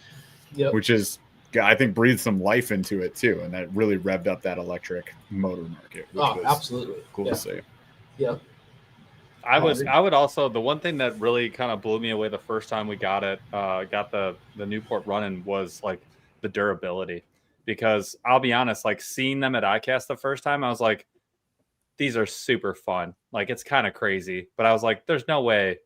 which is, I think, breathed some life into it too. And that really revved up that electric motor market. Which was absolutely cool to see. Yeah. I would also, the one thing that really kind of blew me away the first time we got it, got the Newport running, was like the durability, because I'll be honest, like seeing them at ICAST the first time, I was like, these are super fun. Like, it's kind of crazy, but I was like, there's no way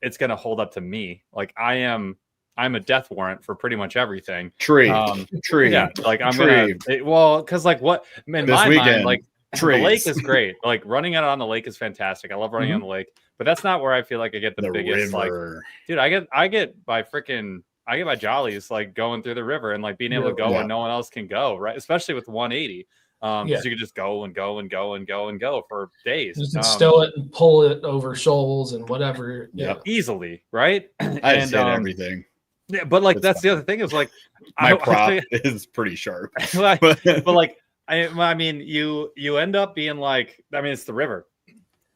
it's going to hold up to me. Like I'm a death warrant for pretty much everything. Tree. Yeah. Like I'm going to, cause like what, in my mind, like the lake is great. Like running it on the lake is fantastic. I love running on the lake, but that's not where I feel like I get the biggest, river. Like, dude, I get my jollies, like going through the river and like being able to go where no one else can go. Right. Especially with 180. Because you could just go and go and go and go and go for days. You can stow it and pull it over shoals and whatever. Easily, right? I just hit everything. Yeah, but like that's the other thing is like my prop is pretty sharp. but like I mean, you end up being like, I mean, it's the river.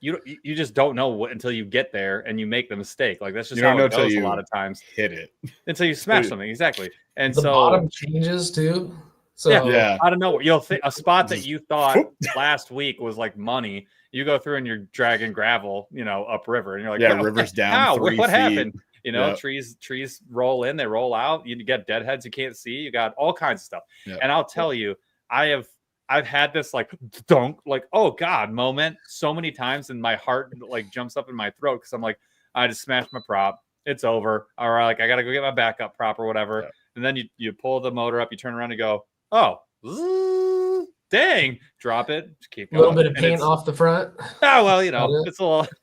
You just don't know until you get there and you make the mistake. Like that's just how it goes a lot of times. Hit it until you smash something, exactly. And the bottom changes too. So I don't know. You'll think a spot that you thought last week was like money. You go through and you're dragging gravel, upriver, and you're like, river's down. What happened? Trees roll in, they roll out. You get deadheads you can't see. You got all kinds of stuff. And I'll tell you, I've had this like dunk, like oh god moment so many times, and my heart like jumps up in my throat because I'm like, I just smashed my prop. It's over. All right, like I gotta go get my backup prop or whatever. Yeah. And then you pull the motor up, you turn around and go, oh, dang, drop it, just keep going. A little bit of paint off the front. Oh, well,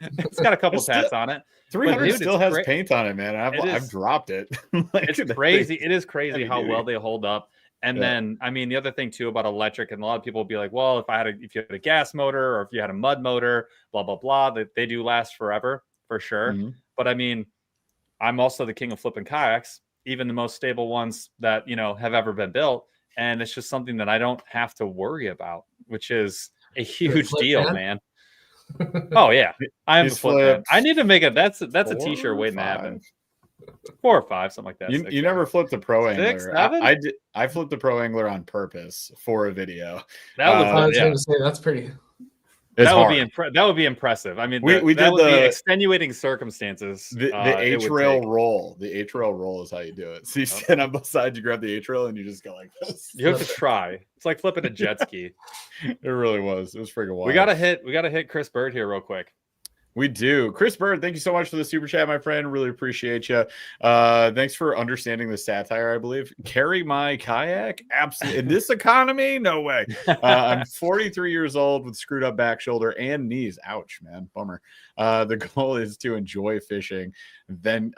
it's got a couple tats on it. 300 still has paint on it, man. I've dropped it. It's crazy. It is crazy how well they hold up. And then, I mean, the other thing too about electric, and a lot of people will be like, well, if you had a gas motor or if you had a mud motor, blah, blah, blah, that they do last forever for sure. Mm-hmm. But I mean, I'm also the king of flipping kayaks, even the most stable ones that, have ever been built. And it's just something that I don't have to worry about, which is a huge deal, man. Oh yeah. I am the flip man. I need to make that's a t-shirt waiting to happen. 4 or 5, something like that. You never flipped the pro angler. 6, 7? I flipped the pro angler on purpose for a video. I was going to say that's pretty. That would be impressive. I mean, we did the extenuating circumstances. The H-rail roll. The H-rail roll is how you do it. So you stand on both sides, you grab the H-rail, and you just go like this. You have to try. It's like flipping a jet ski. It really was. It was freaking wild. We gotta hit Chris Bird here real quick. We do. Chris Bird, thank you so much for the super chat, my friend. Really appreciate you. Thanks for understanding the satire, I believe. Carry my kayak? Absolutely. In this economy? No way. I'm 43 years old with screwed up back, shoulder, and knees. Ouch, man. Bummer. The goal is to enjoy fishing, then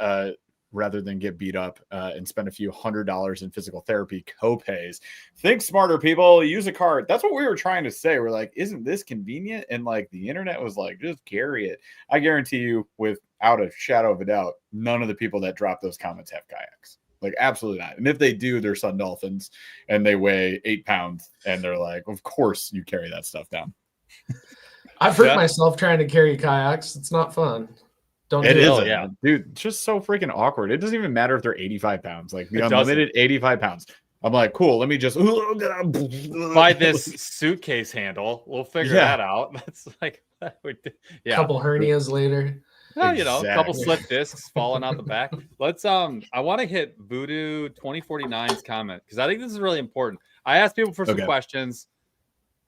rather than get beat up and spend a few $100s in physical therapy co-pays. Think smarter, people. Use a cart. That's what we were trying to say. We're like, isn't this convenient? And like the internet was like, just carry it. I guarantee you, without a shadow of a doubt, none of the people that drop those comments have kayaks. Like, absolutely not. And if they do, they're sun dolphins and they weigh 8 pounds. And they're like, of course you carry that stuff down. I've hurt myself trying to carry kayaks. It's not fun. Dude, just so freaking awkward. It doesn't even matter if they're 85 pounds, like the unlimited 85 pounds. I'm like, cool, let me just buy this suitcase handle. We'll figure that out. That's like, couple hernias later. Well, a couple slip discs falling out the back. Let's I want to hit Voodoo 2049's comment because I think this is really important. I asked people for some questions.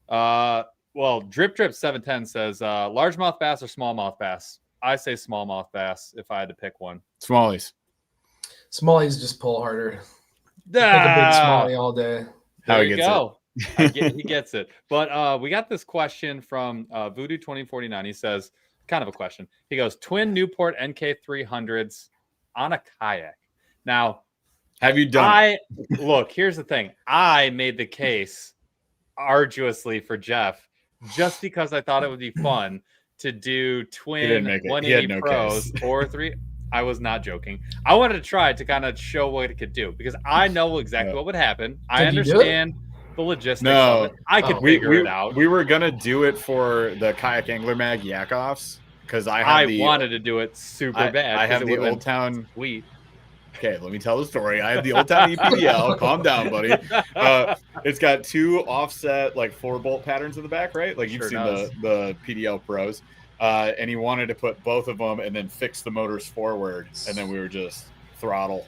Well, Drip 710 says largemouth bass or smallmouth bass. I say smallmouth bass if I had to pick one. Smallies just pull harder. Pick a big smallie all day. There you go. He gets it. But we got this question from Voodoo 2049. He says, kind of a question. He goes, twin Newport NK300s on a kayak. Now, have you done look, here's the thing. I made the case arduously for Jeff just because I thought it would be fun to do twin 180 pros or 3. I was not joking. I wanted to try to kind of show what it could do because I know exactly what would happen. I understand the logistics of it. I could figure it out. We were gonna do it for the Kayak Angler Mag Yak Offs because I wanted to do it super bad. I have the Old Town sweet. Okay, let me tell the story. I have the Old Town EPDL. Calm down, buddy. It's got 2 offset, like 4-bolt patterns in the back, right? Like you've seen the PDL Pros. And he wanted to put both of them and then fix the motors forward. And then we were just throttle.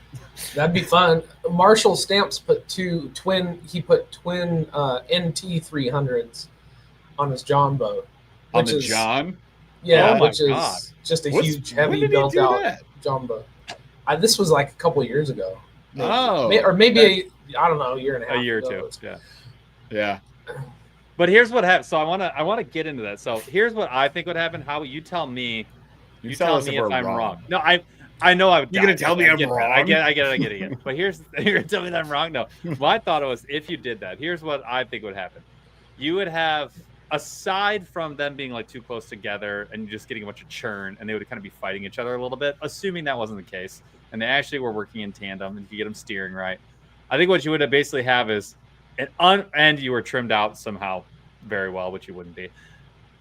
That'd be fun. Marshall Stamps put twin NT 300s on his John boat. On the John? Yeah, which is just a huge, heavy, built out John boat. This was like a couple of years ago. Maybe. Or maybe I don't know, a year and a half. A year or two. Yeah. But here's what happens. So I want to get into that. So here's what I think would happen. Howie, you tell me. You tell me if I'm wrong. No, I know I would. You're gonna tell me I'm wrong. I get it. But you're gonna tell me that I'm wrong. No, my thought was if you did that. Here's what I think would happen. You would have, aside from them being like too close together and just getting a bunch of churn, and they would kind of be fighting each other a little bit. Assuming that wasn't the case, and they actually were working in tandem, and if you get them steering right, I think what you would basically have is and you were trimmed out somehow very well, which you wouldn't be.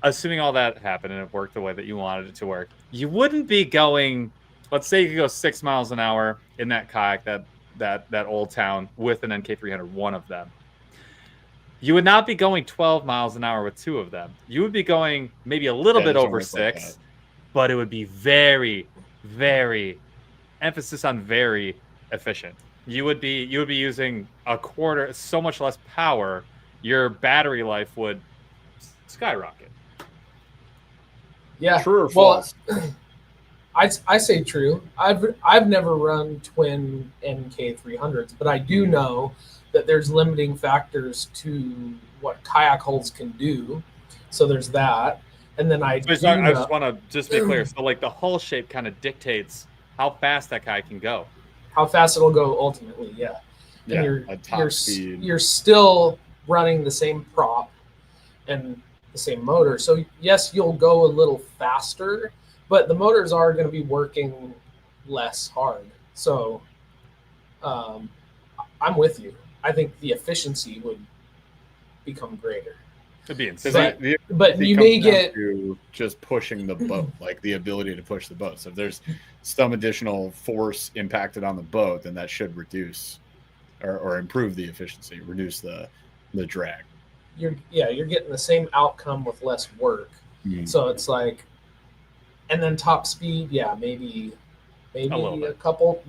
Assuming all that happened and it worked the way that you wanted it to work, you wouldn't be going, let's say you could go 6 miles an hour in that kayak, that Old Town with an NK300, one of them. You would not be going 12 miles an hour with 2 of them. You would be going maybe a little bit over 6, but it would be very, very, emphasis on very efficient. You would be using a quarter, so much less power. Your battery life would skyrocket. Yeah. True or false? I say true. I've never run twin NK300s, but I do know that there's limiting factors to what kayak hulls can do. So there's that. And then I just want to just be clear. So like the hull shape kind of dictates how fast that kayak can go. How fast it'll go ultimately, yeah. and speed. you're still running the same prop and the same motor. So yes, you'll go a little faster, but the motors are going to be working less hard. So I'm with you. I think the efficiency would become greater. It'd be insane. But you may get to just pushing the boat, like the ability to push the boat. So if there's some additional force impacted on the boat, then that should reduce or improve the efficiency, reduce the drag. You're getting the same outcome with less work. Mm-hmm. So it's like, and then top speed, maybe a couple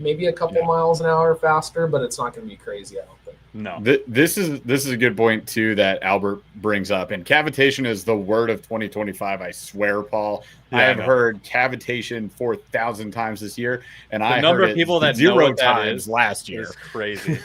miles an hour faster, but it's not going to be crazy, I don't think. No. This is a good point too that Albert brings up, and cavitation is the word of 2025. I swear, Paul. Yeah, I have heard cavitation 4,000 times this year, and I number heard of people that 0 times last year. It's crazy.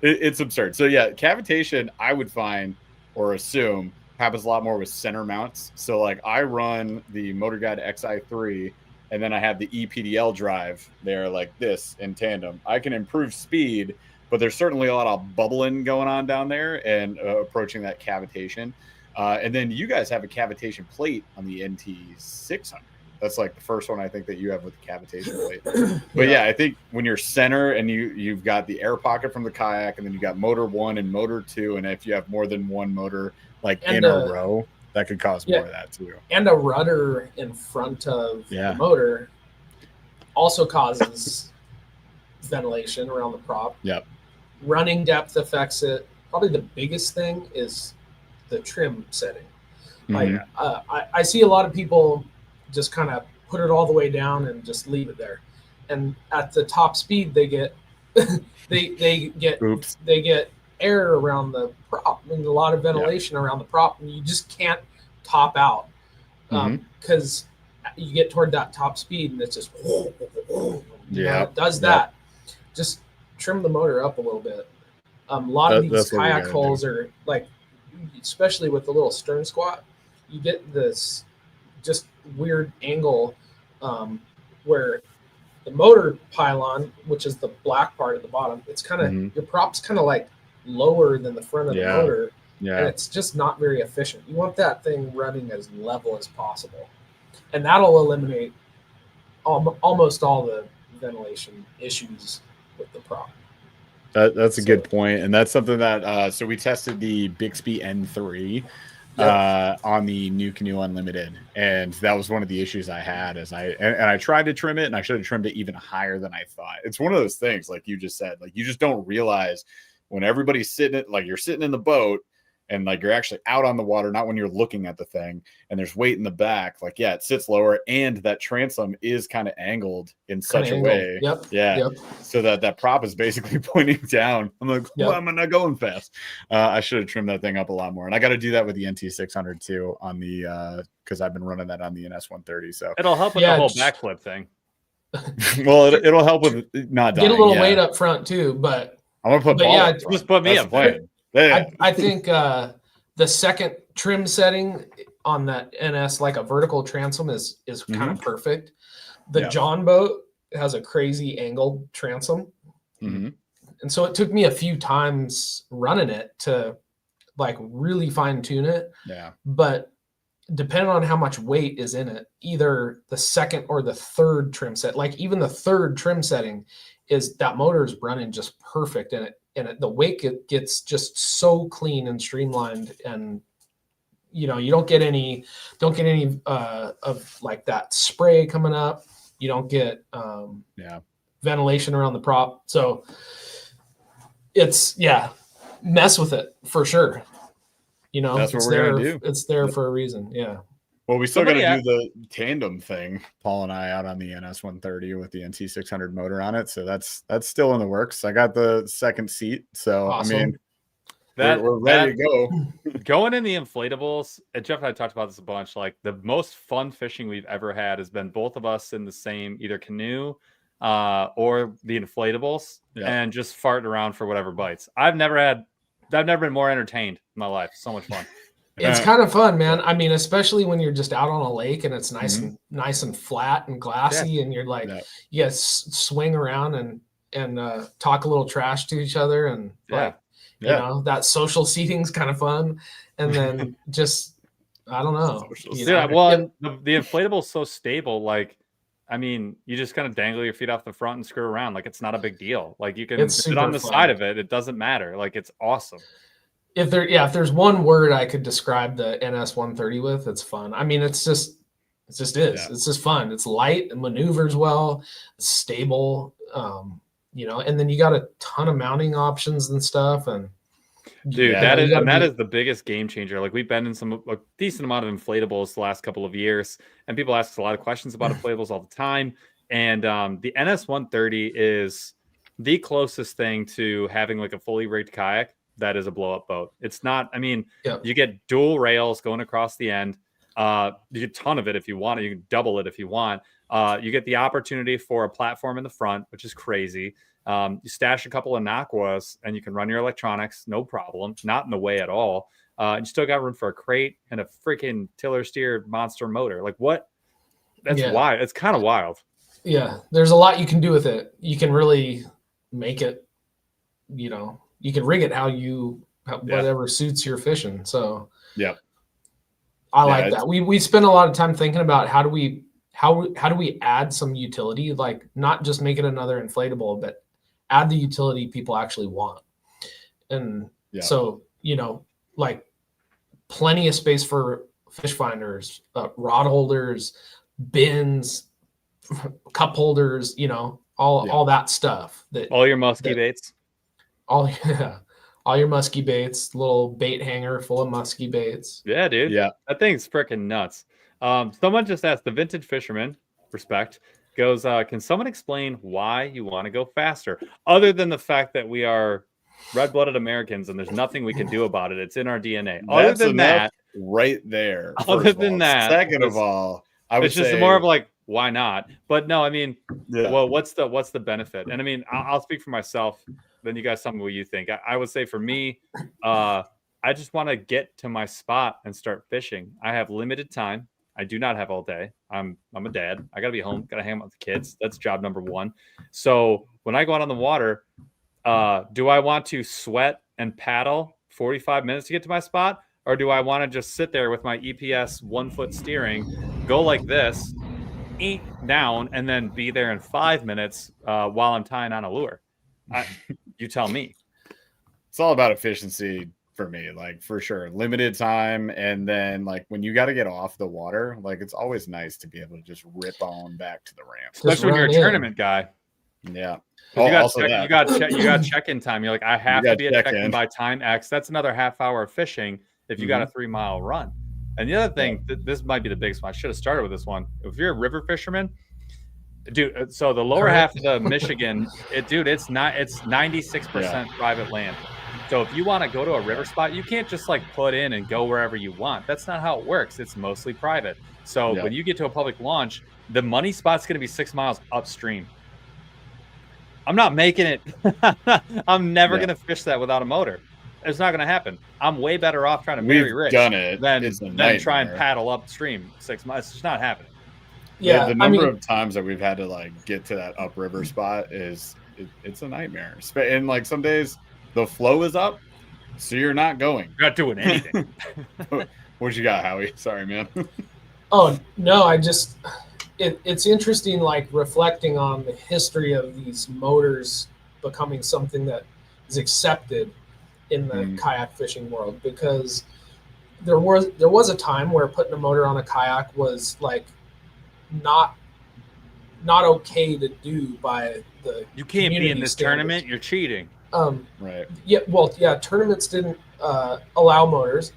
It's absurd. So yeah, cavitation I would find or assume happens a lot more with center mounts. So like I run the Motor Guide XI3. And then I have the EPDL drive there like this in tandem. I can improve speed, but there's certainly a lot of bubbling going on down there and approaching that cavitation. And then you guys have a cavitation plate on the NT600. That's like the first one I think that you have with the cavitation plate. But yeah, I think when you're center and you've got the air pocket from the kayak, and then you got motor 1 and motor 2, and if you have more than one motor like in a row, that could cause more of that too. And a rudder in front of the motor also causes ventilation around the prop. Yep. Running depth affects it. Probably the biggest thing is the trim setting. Like I see a lot of people just kind of put it all the way down and just leave it there. And at the top speed, they get they get air around the prop and a lot of ventilation around the prop, and you just can't top out because you get toward that top speed and it's just it does that. Just trim the motor up a little bit. A lot of these kayak holes are like, especially with the little stern squat, you get this just weird angle where the motor pylon, which is the black part at the bottom, it's kind of your prop's kind of like lower than the front of the motor, and it's just not very efficient. You want that thing running as level as possible, and that'll eliminate almost all the ventilation issues with the prop. That's a good point, and that's something that so we tested the Bixby N3 on the New Canoe Unlimited, and that was one of the issues I had. I tried to trim it, and I should have trimmed it even higher than I thought. It's one of those things, like you just said, like you just don't realize when everybody's sitting, like you're sitting in the boat and like you're actually out on the water, not when you're looking at the thing and there's weight in the back. Like, it sits lower, and that transom is kind of angled in such a way. So that prop is basically pointing down. I'm like, well, I'm not going fast. I should have trimmed that thing up a lot more. And I got to do that with the NT600 too on the, because I've been running that on the NS130. So it'll help with the whole backflip thing. Well, it'll help with not dying. Get a little weight up front too, but I'm gonna put just put me up. I think the second trim setting on that NS, like a vertical transom, is kind of perfect. The John boat has a crazy angled transom, and so it took me a few times running it to like really fine tune it. But depending on how much weight is in it, either the second or the third trim set, like even the third trim setting, is that motor is running just perfect in it. And the wake gets just so clean and streamlined, and you don't get any of like that spray coming up. You don't get ventilation around the prop. So it's mess with it for sure. That's what we're gonna do. It's there for a reason. Yeah. Well, we still got to do the tandem thing, Paul and I, out on the NS130 with the NT600 motor on it. So that's still in the works. I got the second seat. So, awesome. I mean, we're ready to go. Going in the inflatables, and Jeff and I talked about this a bunch, like the most fun fishing we've ever had has been both of us in the same either canoe or the inflatables and just farting around for whatever bites. I've never been more entertained in my life. So much fun. It's kind of fun, man. I mean, especially when you're just out on a lake and it's nice and flat and glassy, and you're like, swing around, and talk a little trash to each other, and you know, that social seating's kind of fun. And then just, I don't know. Well, the inflatable is so stable. Like, I mean, you just kind of dangle your feet off the front and screw around. Like, it's not a big deal. Like, you can sit on the side of it. It doesn't matter. Like, it's awesome. If there's one word I could describe the NS 130 with, it's fun. I mean, it just is. Yeah. It's just fun. It's light, and maneuvers well, it's stable. You know, and then you got a ton of mounting options and stuff. And dude, that is the biggest game changer. Like, we've been in a decent amount of inflatables the last couple of years, and people ask us a lot of questions about inflatables all the time. And the NS 130 is the closest thing to having like a fully rigged kayak that is a blow-up boat. It's not, I mean, you get dual rails going across the end. You get a ton of it if you want it. You can double it if you want. You get the opportunity for a platform in the front, which is crazy. You stash a couple of Naquas and you can run your electronics, no problem, not in the way at all. You still got room for a crate and a freaking tiller steer monster motor. Like, what? That's wild. It's kind of wild. Yeah, there's a lot you can do with it. You can really make it, you know, you can rig it whatever suits your fishing. So I like that. We spend a lot of time thinking about how do we add some utility, like not just make it another inflatable, but add the utility people actually want. And so, you know, like plenty of space for fish finders, rod holders, bins, cup holders, you know, all that stuff. All your musky baits. All your musky baits, little bait hanger full of musky baits. Yeah, dude. Yeah. That thing's freaking nuts. Someone just asked, the Vintage Fisherman, respect, goes, can someone explain why you want to go faster? Other than the fact that we are red-blooded Americans and there's nothing we can do about it. It's in our DNA. Other than that, right there. Other than that. Second of all, I would say it's just more of like, why not? But no, I mean, well, what's the benefit? And I mean, I'll speak for myself. Then you guys tell me what you think. I would say for me, I just want to get to my spot and start fishing. I have limited time. I do not have all day. I'm a dad. I got to be home. Got to hang out with the kids. That's job number one. So when I go out on the water, do I want to sweat and paddle 45 minutes to get to my spot? Or do I want to just sit there with my EPS 1-foot steering, go like this, eat down, and then be there in 5 minutes while I'm tying on a lure? You tell me. It's all about efficiency for me, like for sure. Limited time, and then like when you got to get off the water, like it's always nice to be able to just rip on back to the ramp, especially when you're a tournament guy. Yeah, you got check-in time. You're like, I have to be at check-in by time X. That's another half hour of fishing if you got a 3-mile run. And the other thing, this might be the biggest one. I should have started with this one. If you're a river fisherman, dude, so the lower half of the Michigan, it's 96% private land. So if you want to go to a river spot, you can't just like put in and go wherever you want. That's not how it works. It's mostly private. So when you get to a public launch, the money spot's going to be 6 miles upstream. I'm not making it. I'm never going to fish that without a motor. It's not going to happen. I'm way better off trying to marry rich than try and paddle upstream 6 miles. It's just not happening. Yeah, the number of times that we've had to like get to that upriver spot it's a nightmare. And like some days the flow is up, so you're not going. You're not doing anything. What you got, Howie? Sorry, man. Oh no, it's interesting, like reflecting on the history of these motors becoming something that is accepted in the kayak fishing world, because there was a time where putting a motor on a kayak was like not okay to do by the you can't be in this tournament, you're cheating. Right. Yeah, well, yeah, tournaments didn't allow motors,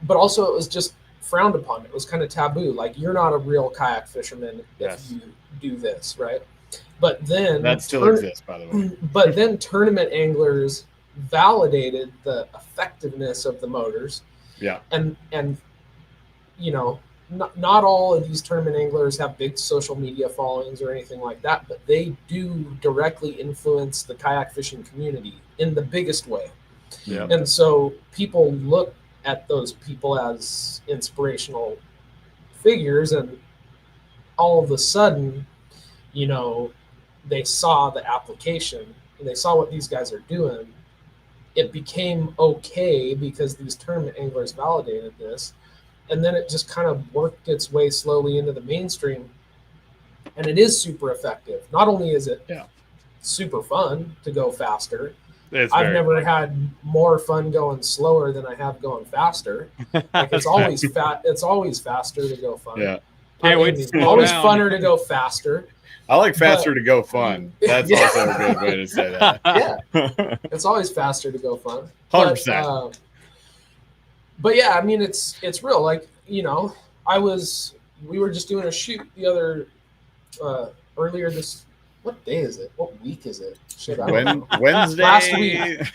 but also it was just frowned upon. It was kind of taboo. Like, you're not a real kayak fisherman if you do this, right? But then that still exists, by the way. But then tournament anglers validated the effectiveness of the motors. Yeah. And you know, not all of these tournament anglers have big social media followings or anything like that, but they do directly influence the kayak fishing community in the biggest way. Yeah. And so people look at those people as inspirational figures, and all of a sudden, you know, they saw the application and they saw what these guys are doing, it became okay because these tournament anglers validated this. And then it just kind of worked its way slowly into the mainstream. And it is super effective. Not only is it super fun to go faster, I've never had more fun going slower than I have going faster. Like it's always it's always faster to go fun. Yeah. Can't wait to slow always down. Funner to go faster. I like faster to go fun. That's also a good way to say that. Yeah. It's always faster to go fun. 100%. But yeah, I mean it's real. Like, you know, we were just doing a shoot the other earlier this, what day is it? What week is it? Shit, I don't know. Wednesday.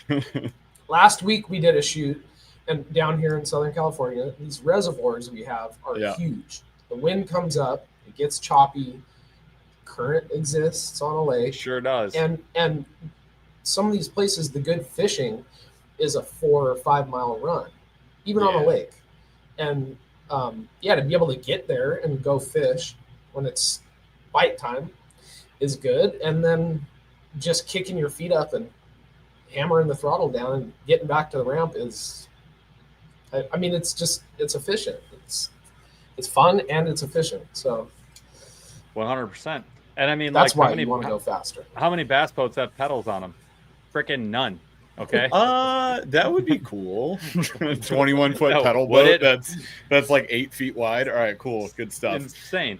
Last week we did a shoot, and down here in Southern California, these reservoirs we have are huge. The wind comes up, it gets choppy, current exists on a lake. Sure does. And some of these places, the good fishing is a 4 or 5 mile run, even on a lake. And to be able to get there and go fish when it's bite time is good. And then just kicking your feet up and hammering the throttle down and getting back to the ramp is, I mean, it's efficient. It's fun and it's efficient. So 100%. And I mean, that's like, why you want to go faster. How many bass boats have pedals on them? Freaking none. Okay. That would be cool. 21-foot pedal boat. That's like 8 feet wide. All right, cool. Good stuff. Insane.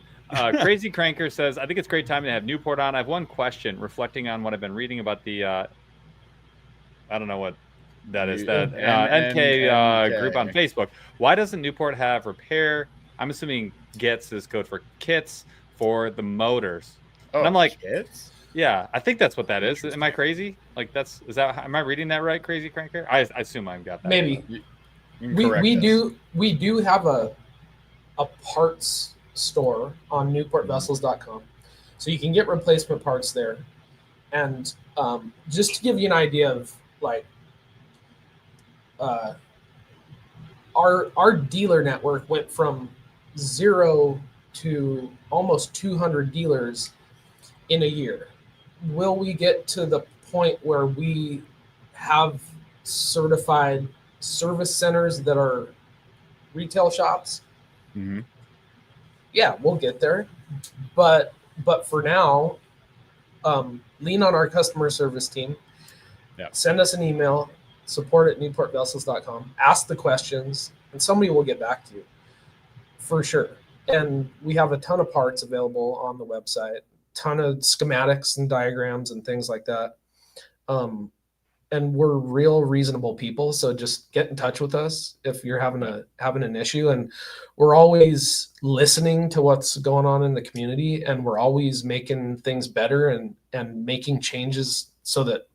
Crazy Cranker says, I think it's a great time to have Newport on. I have one question reflecting on what I've been reading about the I don't know what that is, that NK group on Facebook. Why doesn't Newport have repair? I'm assuming GETS is code for kits for the motors. And I'm like, kits? Yeah, I think that's what that is. Am I crazy? Like am I reading that right, Crazy Cranker? I assume I've got that. Maybe. We do have a parts store on newportvessels.com. So you can get replacement parts there. And just to give you an idea of like our dealer network went from 0 to almost 200 dealers in a year. Will we get to the point where we have certified service centers that are retail shops? Mm-hmm. Yeah, we'll get there. But for now, lean on our customer service team. Yeah. Send us an email, support@newportvessels.com. Ask the questions, and somebody will get back to you for sure. And we have a ton of parts available on the website, ton of schematics and diagrams and things like that. And we're real reasonable people. So just get in touch with us if you're having an issue. And we're always listening to what's going on in the community, and we're always making things better and making changes so that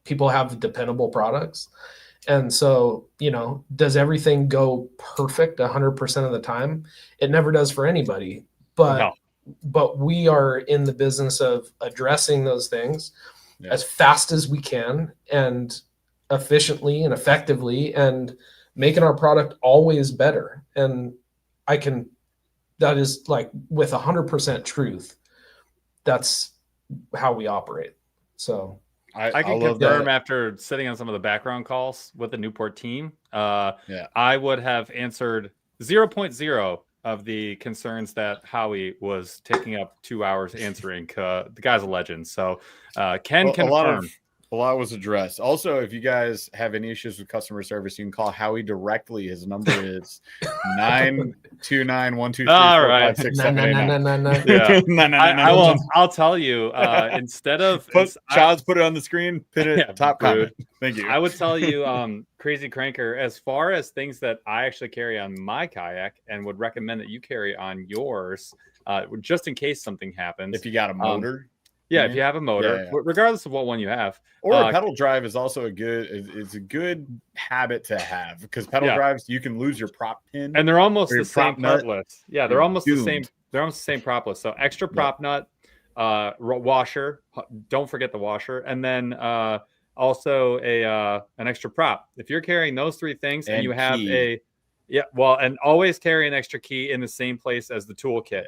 people have dependable products. And so, you know, does everything go perfect 100% of the time? It never does for anybody, but we are in the business of addressing those things as fast as we can and efficiently and effectively, and making our product always better. And that is like with 100% truth. That's how we operate. So I can confirm after sitting on some of the background calls with the Newport team, I would have answered 0.0 of the concerns that Howie was taking up 2 hours answering. The guy's a legend. So can confirm. A lot was addressed. Also, if you guys have any issues with customer service, you can call Howie directly. His number is 929-123-4567. I'll tell you. Instead of Child's put it on the screen. Put it top comment. Thank you. I would tell you, Crazy Cranker, as far as things that I actually carry on my kayak and would recommend that you carry on yours, just in case something happens. If you got a motor. If you have a motor, regardless of what one you have. Or a pedal drive is also a good habit to have, because pedal drives, you can lose your prop pin. And they're almost the same propless. Yeah, they're almost the same. They're almost the same propless. So extra prop nut, washer. Don't forget the washer. And then also an extra prop. If you're carrying those three things and you have key. And always carry an extra key in the same place as the toolkit.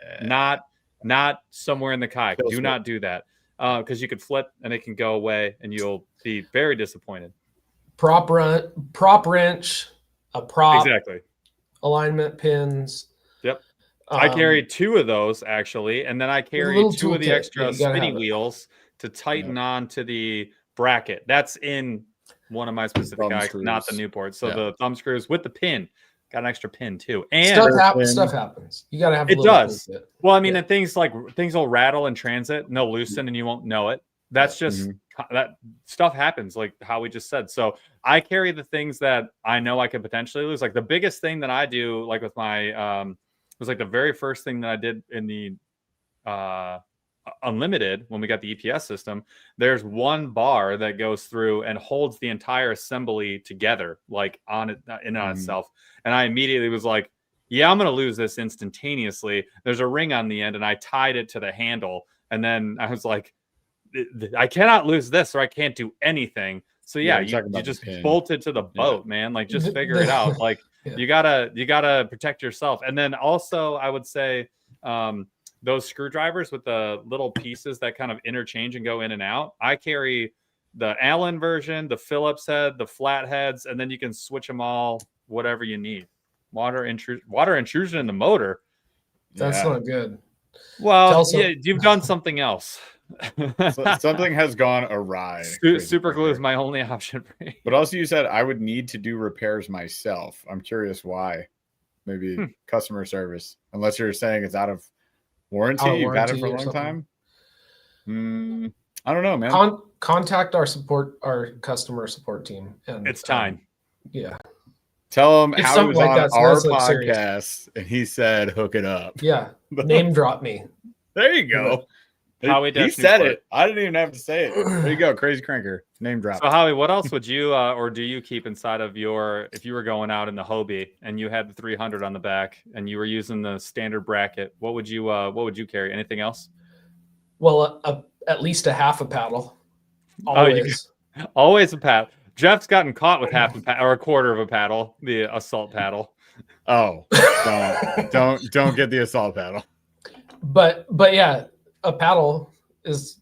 Not somewhere in the kayak. Do not do that. because you could flip and it can go away and you'll be very disappointed. Prop wrench, a prop, Exactly. alignment pins. Yep. I carry 2 of those actually, and then I carry 2 of the extra spinny wheels to tighten on to the bracket. That's in one of my specific kayaks, not the Newport. So the thumb screws with the pin. Got an extra pin too. And stuff happens. You got to have it does. Well, I mean, and things will rattle in transit and they'll loosen and you won't know it. That's just that stuff happens, like how we just said. So I carry the things that I know I could potentially lose. Like the biggest thing that I do, like with my was like the very first thing that I did in the Unlimited when we got the EPS system. There's one bar that goes through and holds the entire assembly together, like on it in on itself. And I immediately was like, yeah, I'm going to lose this instantaneously. There's a ring on the end and I tied it to the handle. And then I was like, I cannot lose this or I can't do anything. So you just bolt it to the boat, man. Like just figure it out. Like you gotta protect yourself. And then also I would say those screwdrivers with the little pieces that kind of interchange and go in and out. I carry the Allen version, the Phillips head, the flat heads, and then you can switch them all whatever you need. Water intrusion in the motor. That's not good. Well, you've done something else. Something has gone awry. Super glue is my only option for you. But also you said I would need to do repairs myself. I'm curious why. Maybe customer service. Unless you're saying it's out of warranty. You've had it for a long time. I don't know, man. Contact our customer support team. And it's time. Tell him how he was on our podcast and he said hook it up. Yeah. Name drop me. There you go. Howie he said it. I didn't even have to say it. There you go, Crazy Cranker. Name drop. So Howie, what else would you or do you keep inside of your, if you were going out in the Hobie and you had the 300 on the back and you were using the standard bracket, what would you carry? Anything else? Well, at least a half a paddle. Always. Always a paddle. Jeff's gotten caught with half a paddle or a quarter of a paddle, the assault paddle. Oh, don't get the assault paddle. But yeah. A paddle is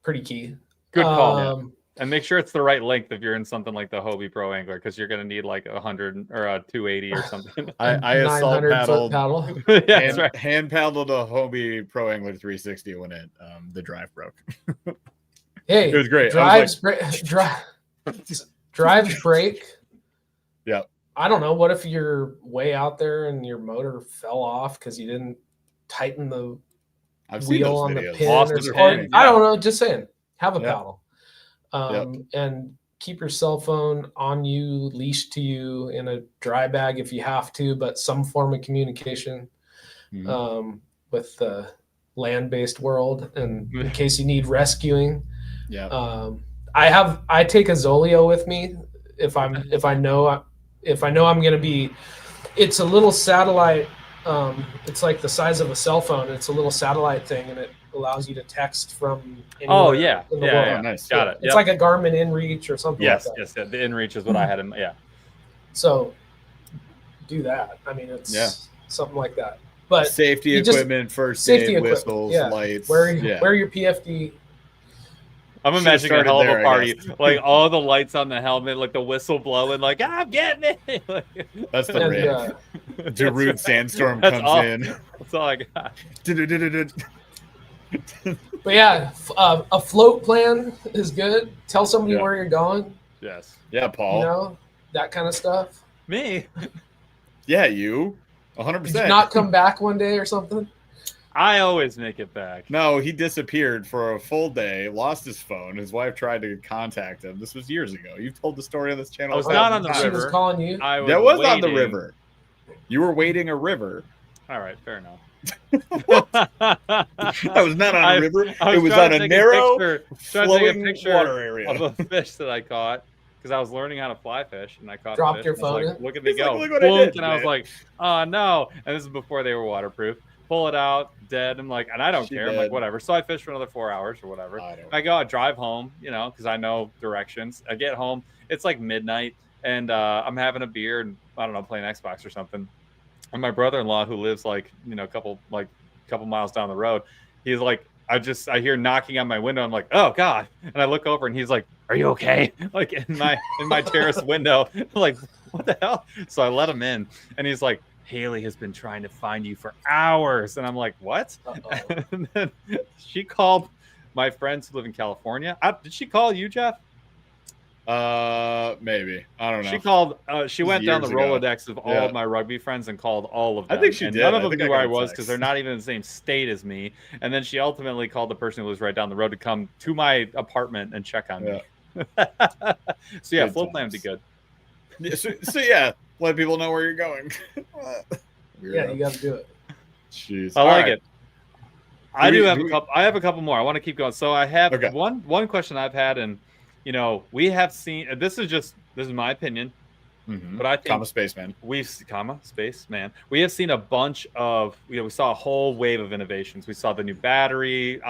pretty key. Good call. And make sure it's the right length if you're in something like the Hobie Pro Angler, because you're going to need like 100 or a 280 or something. I assault paddle. That's right. Hand paddled a Hobie Pro Angler 360 when the drive broke. Hey, it was great. Drives break. Yeah. I don't know. What if you're way out there and your motor fell off because you didn't tighten the wheel on the pin I don't know, just saying, have a paddle and keep your cell phone on you, leashed to you, in a dry bag if you have to, but some form of communication with the land-based world, and in case you need rescuing. I take a Zoleo with me if I know I'm going to be. It's a little satellite. It's like the size of a cell phone. It's a little satellite thing, and it allows you to text from anywhere in the world. Yeah, nice. Got it. It's like a Garmin InReach or something like that. Yes, the InReach is what I had in. Yeah. So do that. I mean, it's something like that. But safety equipment, first aid, whistles, lights. Wear your PFD. I'm imagining a hell of a party, like all the lights on the helmet, like the whistle blowing, like I'm getting it. That's the rig. Darude Sandstorm comes in. That's all I got. But yeah, a float plan is good. Tell somebody where you're going. Yes. Yeah, Paul. You know, that kind of stuff. Me. Yeah, you. 100%. Did you not come back one day or something? I always make it back. No, he disappeared for a full day, lost his phone. His wife tried to contact him. This was years ago. You've told the story on this channel. I was not on the river. She was calling you. That was on the river. You were waiting a river. All right, fair enough. I was not on a river. It was on a narrow, flowing water area of a fish that I caught because I was learning how to fly fish, and I caught Dropped a fish. Your phone. Like, look at me go! Look what I did, and I was like, "Oh no!" And this is before they were waterproof. Pull it out, dead. I'm like, and I don't care. I'm like, whatever. So I fish for another 4 hours or whatever. I drive home, because I know directions. I get home. It's like midnight, and I'm having a beer and I don't know, playing Xbox or something. And my brother-in-law, who lives like a couple miles down the road, he's like, I hear knocking on my window. I'm like, oh God. And I look over and he's like, are you okay? Like in my terrace window. I'm like, what the hell? So I let him in and he's like, Haley has been trying to find you for hours. And I'm like, what? And then she called my friends who live in California. Did she call you, Jeff? Maybe. I don't know. She called. She went down the Rolodex of all of my rugby friends and called all of them. I think she did. None of them knew where I was because they're not even in the same state as me. And then she ultimately called the person who was right down the road to come to my apartment and check on me. So yeah, float plan would be good. Yeah, so yeah, let people know where you're going. Yeah, you got to do it. Jeez, I like it. I have a couple more. I want to keep going. So I have one question I've had, and we have seen. This is my opinion, but I think spaceman. We have seen a bunch of. We saw a whole wave of innovations. We saw the new battery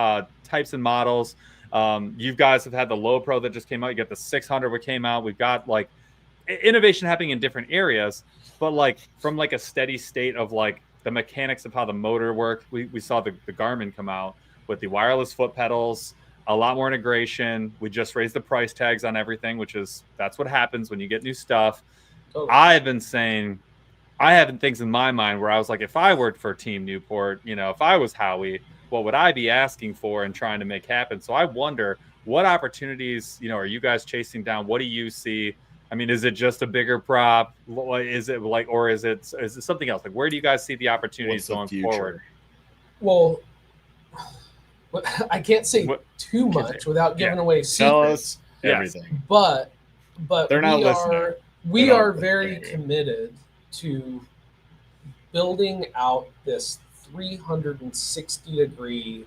types and models. You guys have had the Low Pro that just came out. You got the 600 that came out. We've got like innovation happening in different areas, but like from like a steady state of like the mechanics of how the motor worked. We saw the Garmin come out with the wireless foot pedals, a lot more integration. We just raised the price tags on everything, that's what happens when you get new stuff. Totally. I've been saying, I have things in my mind where I was like, if I worked for Team Newport, if I was Howie, what would I be asking for and trying to make happen? So I wonder what opportunities, are you guys chasing down? What do you see? I mean, is it just a bigger prop? Is it like, or is it something else? Like, where do you guys see the opportunities going forward? Well, I can't say too much without giving away secrets. Tell us everything. But they're not listening. We are very committed to building out this 360-degree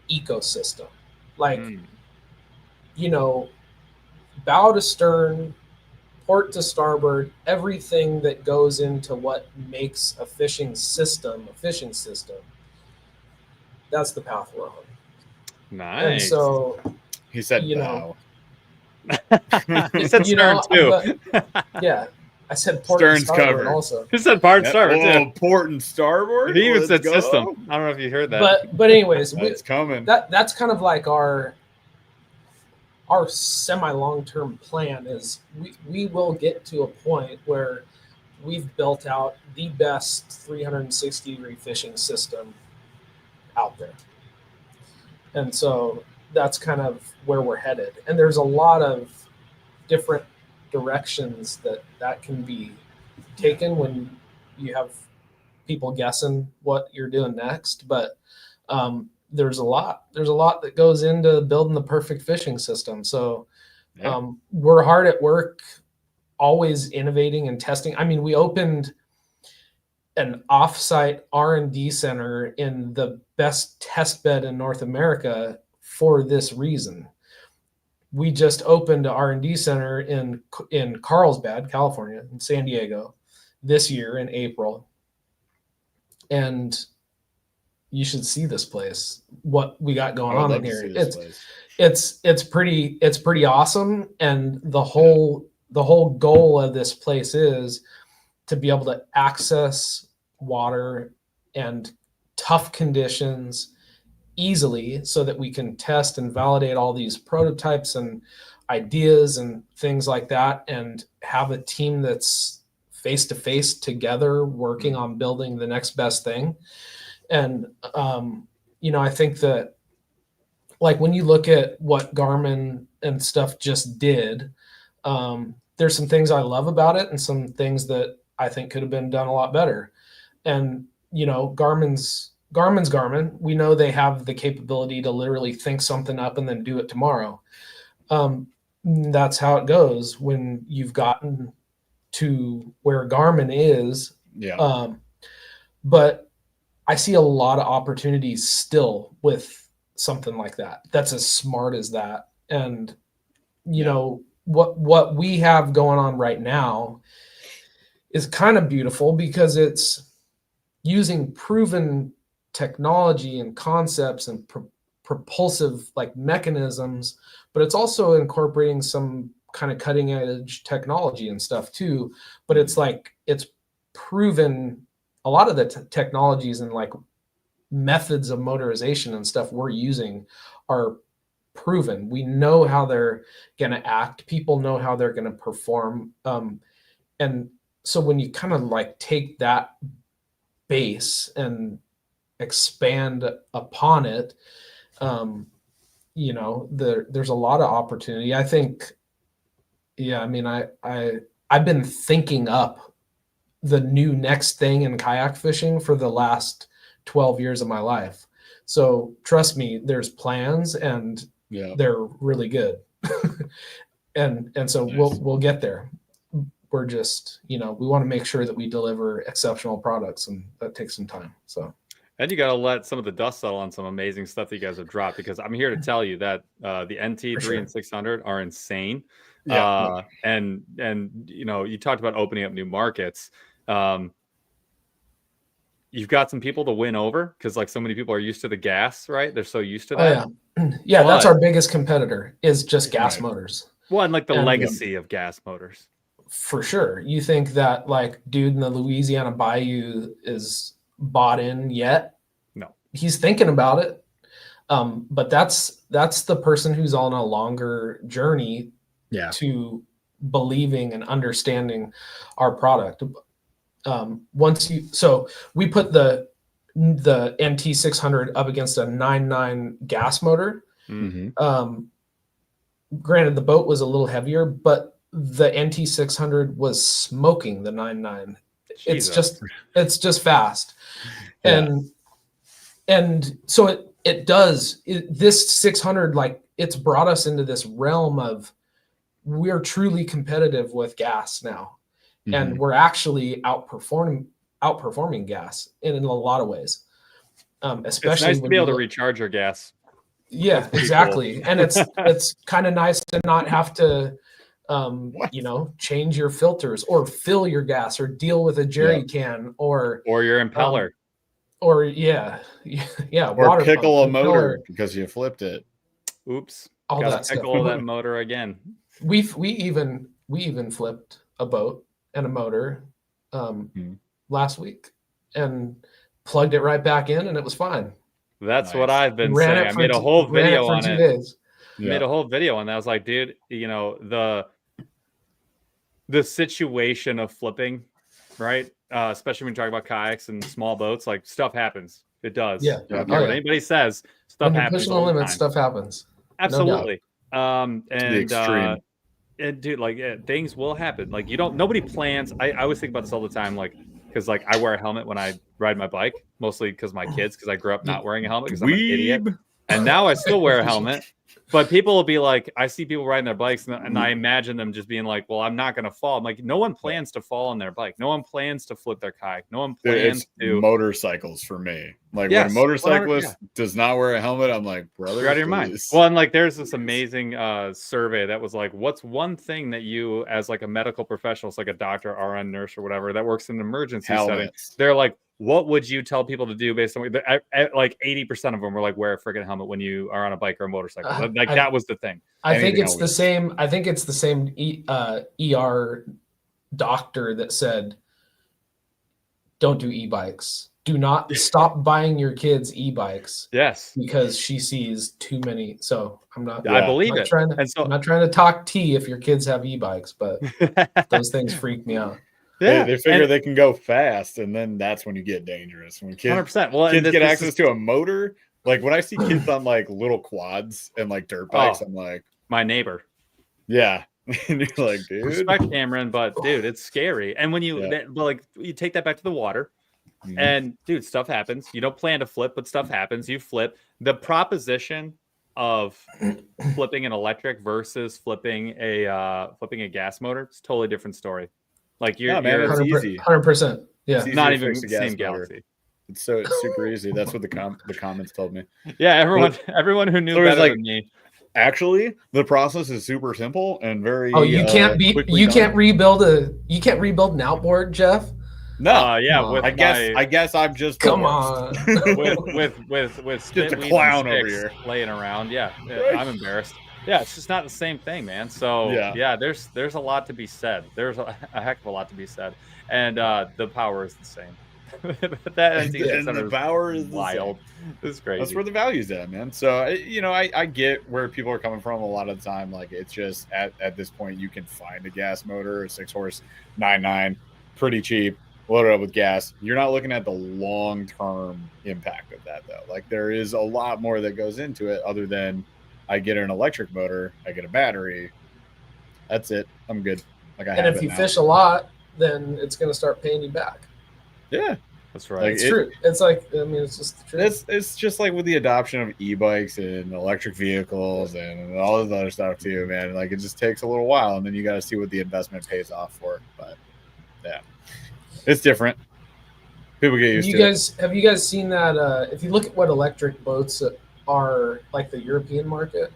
ecosystem. Like, bow to stern, port to starboard, everything that goes into what makes a fishing system. That's the path we're on. Nice. And so he said bow. He said stern too. Yeah. I said port Stern's and starboard covered. also. He said port and starboard too. Port and starboard? He even said system. I don't know if you heard that. But anyways, it's coming. That's kind of like our semi-long-term plan is we will get to a point where we've built out the best 360-degree fishing system out there. And so that's kind of where we're headed. And there's a lot of different directions that can be taken when you have people guessing what you're doing next. But there's a lot that goes into building the perfect fishing system. So we're hard at work, always innovating and testing. I mean, we opened an offsite R&D center in the best test bed in North America for this reason. We just opened an R&D center in Carlsbad, California, in San Diego this year in April. And you should see this place, what we got going on in here. It's pretty awesome. And the whole goal of this place is to be able to access water and tough conditions easily so that we can test and validate all these prototypes and ideas and things like that, and have a team that's face to face together working on building the next best thing. And I think that, like, when you look at what Garmin and stuff just did, there's some things I love about it and some things that I think could have been done a lot better. And Garmin's Garmin. We know they have the capability to literally think something up and then do it tomorrow. That's how it goes when you've gotten to where Garmin is. Yeah. But I see a lot of opportunities still with something like that. That's as smart as that. And, what we have going on right now is kind of beautiful because it's using proven technology and concepts and propulsive like mechanisms, but it's also incorporating some kind of cutting edge technology and stuff too. But it's like, it's proven a lot of the technologies and like methods of motorization and stuff we're using are proven. We know how they're going to act. People know how they're going to perform. And so when you kind of like take that base and expand upon it, there's a lot of opportunity. I think, I mean, I've been thinking up the new next thing in kayak fishing for the last 12 years of my life. So trust me, there's plans and they're really good. and so nice. we'll get there. We're just, we want to make sure that we deliver exceptional products, and that takes some time. So, and you got to let some of the dust settle on some amazing stuff that you guys have dropped, because I'm here to tell you that the NT3 and 600 are insane. Yeah. And you talked about opening up new markets. You've got some people to win over, because like so many people are used to the gas, right? They're so used to that. Yeah, that's our biggest competitor, is just gas motors. Well, and like the legacy of gas motors. For sure. You think that like dude in the Louisiana Bayou is bought in yet? No. He's thinking about it. But that's the person who's on a longer journey to believing and understanding our product. So we put the NT600 up against a 9.9 gas motor. Mm-hmm. Granted, the boat was a little heavier, but the NT600 was smoking the 9.9. It's just fast. And so it does, this 600, like, it's brought us into this realm of, we're truly competitive with gas now. Mm-hmm. And we're actually outperforming gas in a lot of ways. Especially it's nice to be able to recharge your gas. Yeah, exactly. Cool. And it's kind of nice to not have to change your filters or fill your gas or deal with a jerry can or your impeller. Or or pickle a motor because you flipped it. Oops. All gotta that pickle stuff. that motor again. We even flipped a boat and a motor last week and plugged it right back in, and it was fine. That's what I've been saying. I made a whole video on it. 2 days. Made a whole video on that. I was like, dude, the situation of flipping, right? Especially when you talk about kayaks and small boats, like stuff happens. It does. Yeah. I don't care what anybody says. Stuff happens. Pushing the limits, stuff happens. Absolutely. No the extreme. And dude, like things will happen. Like nobody plans. I always think about this all the time, like, because like I wear a helmet when I ride my bike, mostly because my kids, because I grew up not wearing a helmet because I'm an idiot. And now I still wear a helmet. But people will be like, I see people riding their bikes, and I imagine them just being like, well, I'm not going to fall. I'm like, no one plans to fall on their bike. No one plans to flip their kayak. No one plans to. Motorcycles for me. Like, when a motorcyclist does not wear a helmet, I'm like, brother, you're out of your mind. Well, and like, there's this amazing survey that was like, what's one thing that you, as like a medical professional, it's like a doctor, RN, nurse, or whatever, that works in an emergency setting, they're like, what would you tell people to do based on like 80% of them were like, wear a freaking helmet when you are on a bike or a motorcycle. That was the thing. I think it's the same ER doctor that said, don't do e-bikes. Do not stop buying your kids e-bikes. Yes. Because she sees too many. So I'm not. I believe it. I'm not trying to talk tea if your kids have e-bikes, but those things freak me out. Yeah, they figure they can go fast, and then that's when you get dangerous. When kids, 100%. Well, kids get access to a motor, like when I see kids on like little quads and like dirt bikes, I'm like, my neighbor. Yeah, and you're like, dude, respect Cameron, but dude, it's scary. And when you take that back to the water, and dude, stuff happens. You don't plan to flip, but stuff happens. You flip. The proposition of flipping an electric versus flipping a gas motor, it's a totally different story. Like you're it's easy. 100%. Yeah. It's not even the same galaxy. It's super easy. That's what the comments told me. Yeah, everyone who knew better than me. Actually, the process is super simple and very you can't rebuild an outboard, Jeff? No. I guess I'm just come on. with just a clown over here laying around. Yeah, I'm embarrassed. Yeah, it's just not the same thing, man. So there's a lot to be said. There's a heck of a lot to be said, and the power is the same. That NC600 and the power is wild. It's crazy. That's where the value's at, man. So I get where people are coming from a lot of the time. Like it's just at this point you can find a gas motor, a 6-horse 9.9, pretty cheap, load it up with gas. You're not looking at the long-term impact of that though. Like there is a lot more that goes into it other than I get an electric motor, I get a battery. That's it. I'm good. Like and if you fish a lot, then it's going to start paying you back. Yeah, that's right. Like it's true. It's like, I mean, it's just the truth. It's just like with the adoption of e-bikes and electric vehicles and all this other stuff too, man. Like it just takes a little while, and then you got to see what the investment pays off for. But yeah, it's different. People get used to it. Have you guys seen that? If you look at what electric boats are, like the European market,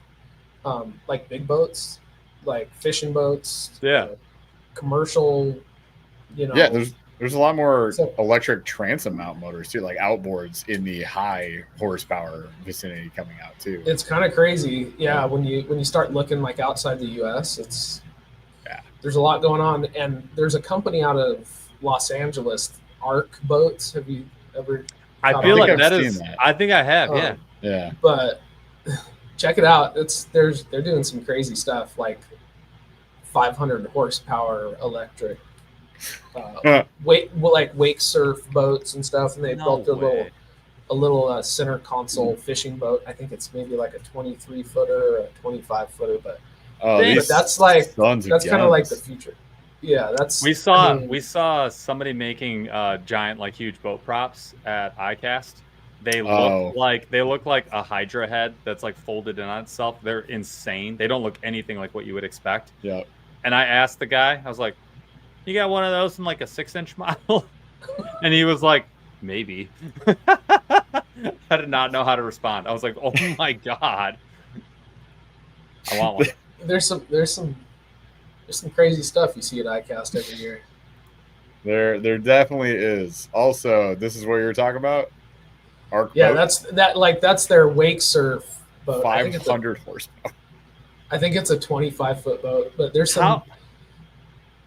like big boats, like fishing boats, commercial, Yeah, there's a lot more electric transom mount motors too, like outboards in the high horsepower vicinity coming out too. It's kind of crazy, when you start looking like outside the U.S., there's a lot going on, and there's a company out of Los Angeles, Arc Boats. Have you ever? I feel like that is. I think I have. Yeah. But check it out. They're doing some crazy stuff, like 500 horsepower electric. Wake surf boats and stuff, and they built a little center console fishing boat. I think it's maybe like a 23 footer or a 25 footer, but that's kind of like the future. Yeah, we saw somebody making giant, like huge boat props at ICAST. They look like a Hydra head that's like folded in on itself. They're insane. They don't look anything like what you would expect. Yeah. And I asked the guy, I was like, "You got one of those in like a 6-inch model?" And he was like, "Maybe." I did not know how to respond. I was like, "Oh my god, I want one." There's some crazy stuff you see at ICAST every year. There definitely is. Also, this is what you're talking about. Arc boat. That's their wake surf boat. 500 horsepower. I think it's a 25-foot boat, but there's some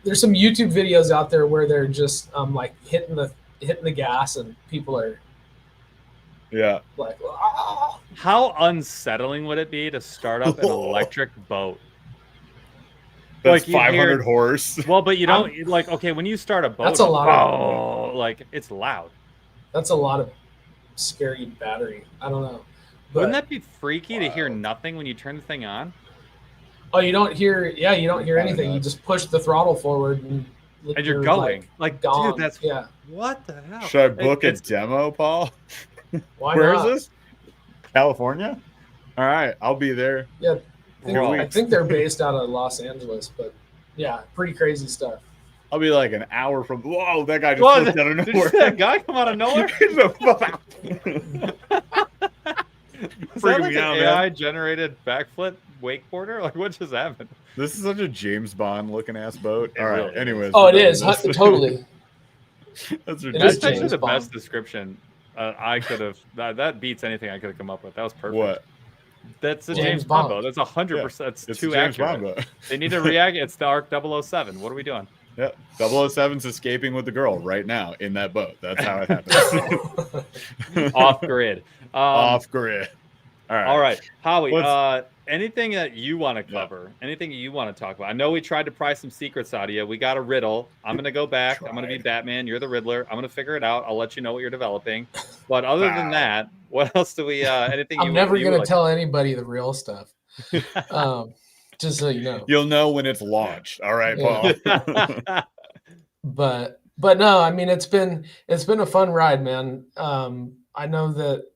YouTube videos out there where they're just like hitting the gas, and people are like, ah. How unsettling would it be to start up an electric boat? That's like 500 horse. Well, but you don't okay, when you start a boat, that's a lot it's loud. That's a lot of scary battery. I don't know. Wouldn't that be freaky to hear nothing when you turn the thing on? Oh, you don't hear anything. You just push the throttle forward and you're going. Like gone. Dude, that's what the hell? Should I book a demo, Paul? Why Where not? is this? California? All right, I'll be there. Yeah. I think they're based out of Los Angeles, but yeah, pretty crazy stuff. I'll be like an hour from. Whoa, that guy just flipped out of nowhere. Did that guy come out of nowhere? Is that like an AI-generated backflip wakeboarder? Like, what just happened? This is such a James Bond looking ass boat. All right, anyways. Oh, it is totally. That's actually the best description I could have. That beats anything I could have come up with. That was perfect. What? That's a James Bond boat. That's 100%. That's too accurate. They need to react. It's the Arc 007. What are we doing? Yeah, 007's escaping with the girl right now in that boat. That's how it happens. Off grid. Off grid. All right. Howie, anything that you want to cover? Anything you want to talk about? I know we tried to pry some secrets out of you. We got a riddle. I'm going to go back. I'm going to be Batman. You're the Riddler. I'm going to figure it out. I'll let you know what you're developing. But other than that, what else do we? Anything? I'm never going to tell anybody the real stuff. Just so you know. You'll know when it's launched. All right, Paul. But no, I mean it's been a fun ride, man. I know that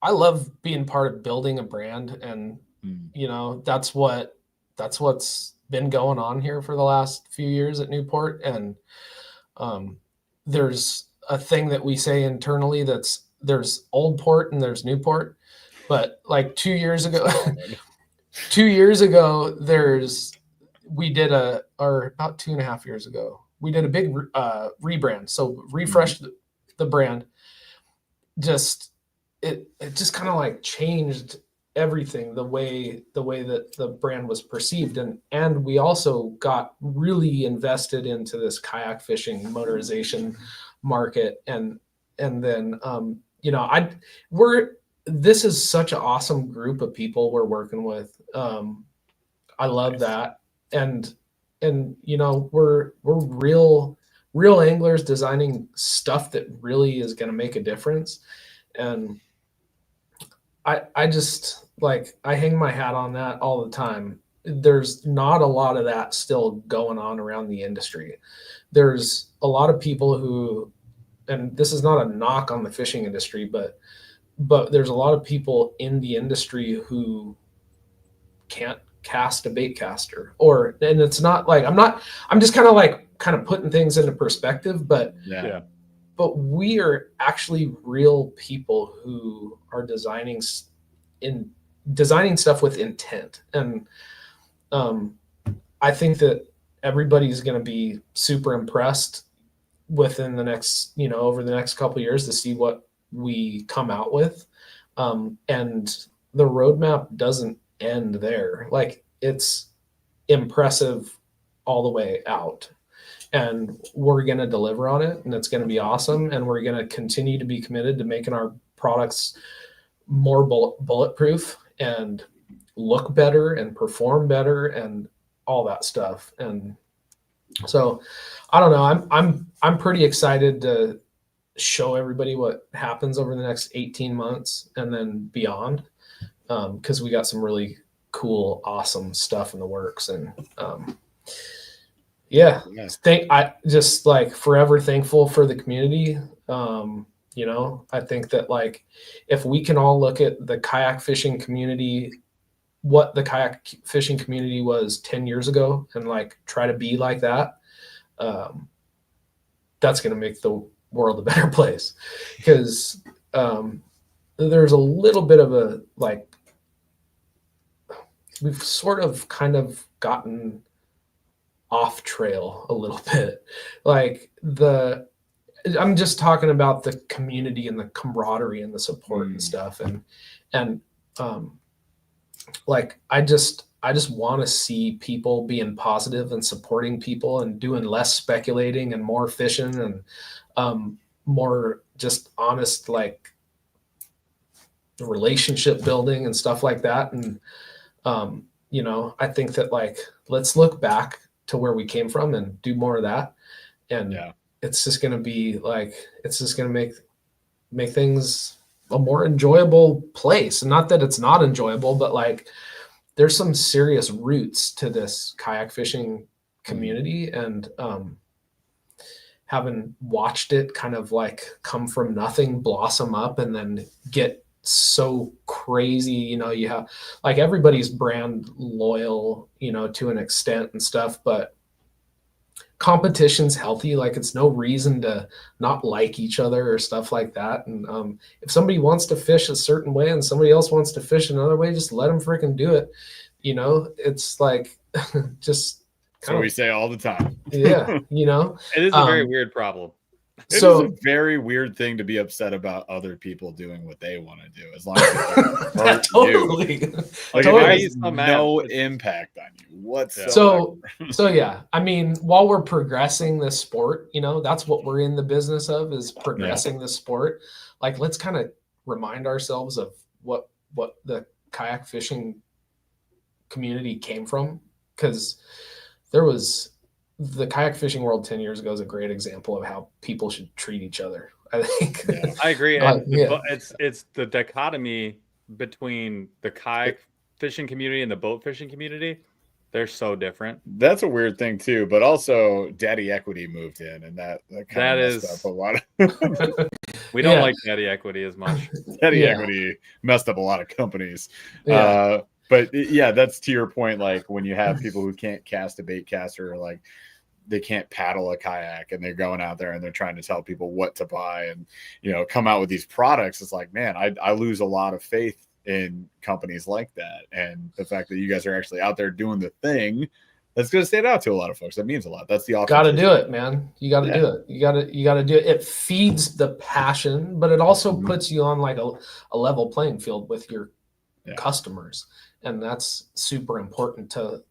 I love being part of building a brand, and that's what's been going on here for the last few years at Newport. And there's a thing that we say internally there's Old Port and there's Newport. But like 2 years ago, we did about 2.5 years ago, we did a big rebrand. So refreshed the brand. It just kind of like changed everything, the way that the brand was perceived. And we also got really invested into this kayak fishing motorization market. And then, this is such an awesome group of people we're working with. I love that. And we're real anglers designing stuff that really is going to make a difference. And I just I hang my hat on that all the time. There's not a lot of that still going on around the industry. There's a lot of people who, and this is not a knock on the fishing industry, but there's a lot of people in the industry who can't cast a bait caster, and it's not I'm just kind of putting things into perspective, but we are actually real people who are designing stuff with intent. And I think that everybody's going to be super impressed within the next, over the next couple of years to see what we come out with. And the roadmap doesn't end there. It's impressive all the way out. And we're going to deliver on it, and it's going to be awesome. And we're going to continue to be committed to making our products more bulletproof and look better and perform better and all that stuff. And so I don't know, I'm pretty excited to show everybody what happens over the next 18 months and then beyond. Cause we got some really cool, awesome stuff in the works. And, I just forever thankful for the community. I think that if we can all look at the kayak fishing community, what the kayak fishing community was 10 years ago, and try to be like that, that's going to make the world a better place. Because there's a little bit of a we've sort of kind of gotten off trail a little bit. I'm just talking about the community and the camaraderie and the support and stuff. And I just want to see people being positive and supporting people and doing less speculating and more fishing and more just honest, relationship building and stuff like that. And, I think that let's look back to where we came from and do more of that. And it's just going to be it's just going to make things a more enjoyable place. And not that it's not enjoyable, but there's some serious roots to this kayak fishing community. And having watched it kind of come from nothing, blossom up, and then get so crazy, you have everybody's brand loyal, to an extent and stuff, but competition's healthy. It's no reason to not like each other or stuff like that. And if somebody wants to fish a certain way and somebody else wants to fish another way, just let them freaking do it. It's just so we say all the time. Yeah. It is a very weird problem. It is a very weird thing to be upset about other people doing what they want to do, as long as it's totally. It has no impact on you whatsoever. So yeah, I mean, while we're progressing this sport, that's what we're in the business of, is progressing the sport. Let's kind of remind ourselves of what the kayak fishing community came from, because the kayak fishing world 10 years ago is a great example of how people should treat each other, I think. I agree. And it's the dichotomy between the kayak fishing community and the boat fishing community. They're so different. That's a weird thing too, but also daddy equity moved in, and that kind of messed up a lot. We don't like daddy equity as much. Daddy equity messed up a lot of companies. But yeah, that's to your point. When you have people who can't cast a bait caster, or they can't paddle a kayak, and they're going out there and they're trying to tell people what to buy and, come out with these products. It's man, I lose a lot of faith in companies like that. And the fact that you guys are actually out there doing the thing that's going to stand out to a lot of folks. That means a lot. That's the option. Got to do it, man. You got to do it. You got to do it. It feeds the passion, but it also puts you on a level playing field with your customers. And that's super important to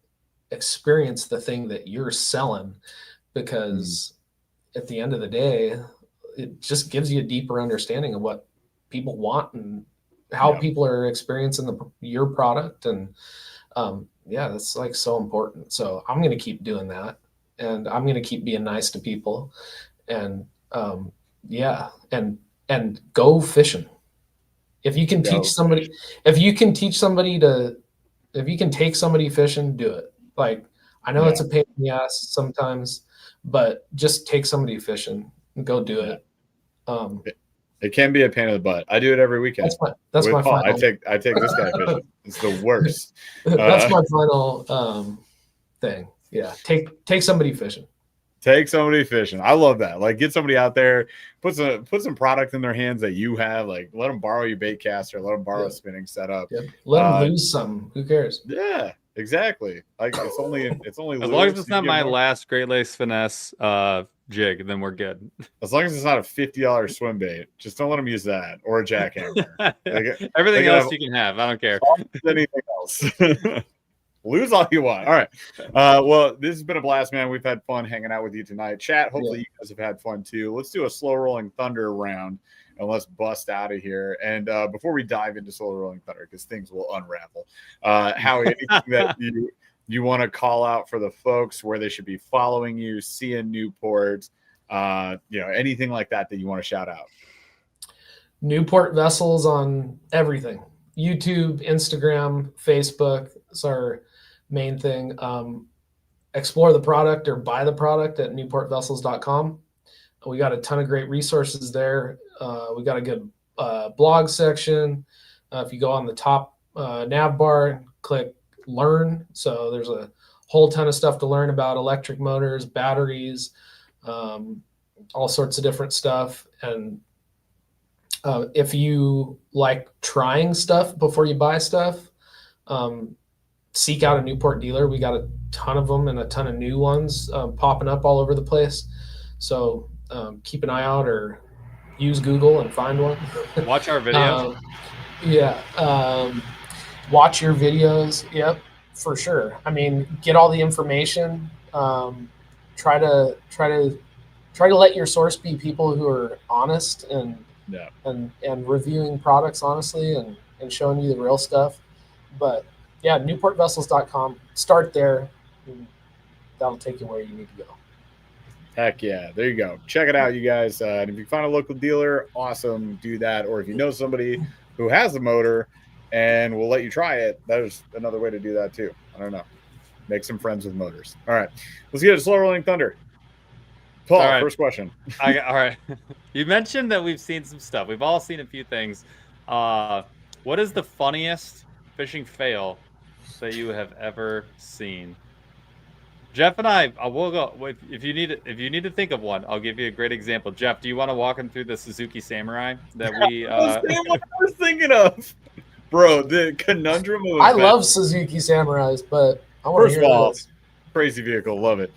experience the thing that you're selling, because at the end of the day, it just gives you a deeper understanding of what people want and how people are experiencing your product. And that's like so important. So I'm going to keep doing that, and I'm going to keep being nice to people, and and go fishing. If you can teach somebody, if you can take somebody fishing, do it. Like, I know it's a pain in the ass sometimes, but just take somebody fishing and go do it. It can be a pain in the butt. I do it every weekend. That's my final. I take this guy fishing. It's the worst. That's my final thing. Yeah, take somebody fishing. Take somebody fishing. I love that. Like, get somebody out there, put some product in their hands that you have. Like, let them borrow your bait caster, let them borrow a spinning setup. Yep. Let them lose some. Who cares? Yeah, exactly. Like, it's only as long as it's not my last Great Lakes finesse jig, then we're good. As long as it's not a $50 swim bait, just don't let them use that, or a jackhammer. Like, everything else you can have. I don't care. Anything else. Lose all you want. All right. Well, this has been a blast, man. We've had fun hanging out with you tonight. Chat, hopefully you guys have had fun too. Let's do a slow rolling thunder round and let's bust out of here. And before we dive into slow rolling thunder, because things will unravel, Howie, anything that you want to call out for the folks, where they should be following you, seeing Newport, anything like that you want to shout out? Newport Vessels on everything. YouTube, Instagram, Facebook is our main thing. Explore the product or buy the product at newportvessels.com. We got a ton of great resources there. We got a good blog section. If you go on the top nav bar, click learn. So there's a whole ton of stuff to learn about electric motors, batteries, all sorts of different stuff. And if you like trying stuff before you buy stuff, seek out a Newport dealer. We got a ton of them and a ton of new ones popping up all over the place. So keep an eye out or use Google and find one. Watch our videos. Watch your videos. Yep, for sure. I mean, get all the information. Try to let your source be people who are honest and reviewing products honestly and showing you the real stuff. But yeah, newportvessels.com. Start there. And that'll take you where you need to go. Heck yeah. There you go. Check it out, you guys. And if you find a local dealer, awesome, do that. Or if you know somebody who has a motor and will let you try it, there's another way to do that too. I don't know. Make some friends with motors. All right. Let's get to slow rolling thunder. Paul, all right. First question. All right. You mentioned that we've seen some stuff. We've all seen a few things. What is the funniest fishing fail that you have ever seen? Jeff and I will go. If you need to think of one, I'll give you a great example. Jeff, do you want to walk him through the Suzuki Samurai that we? That's what I was thinking of, bro. The conundrum of I love Suzuki Samurais, but I want to hear this. Crazy vehicle, love it.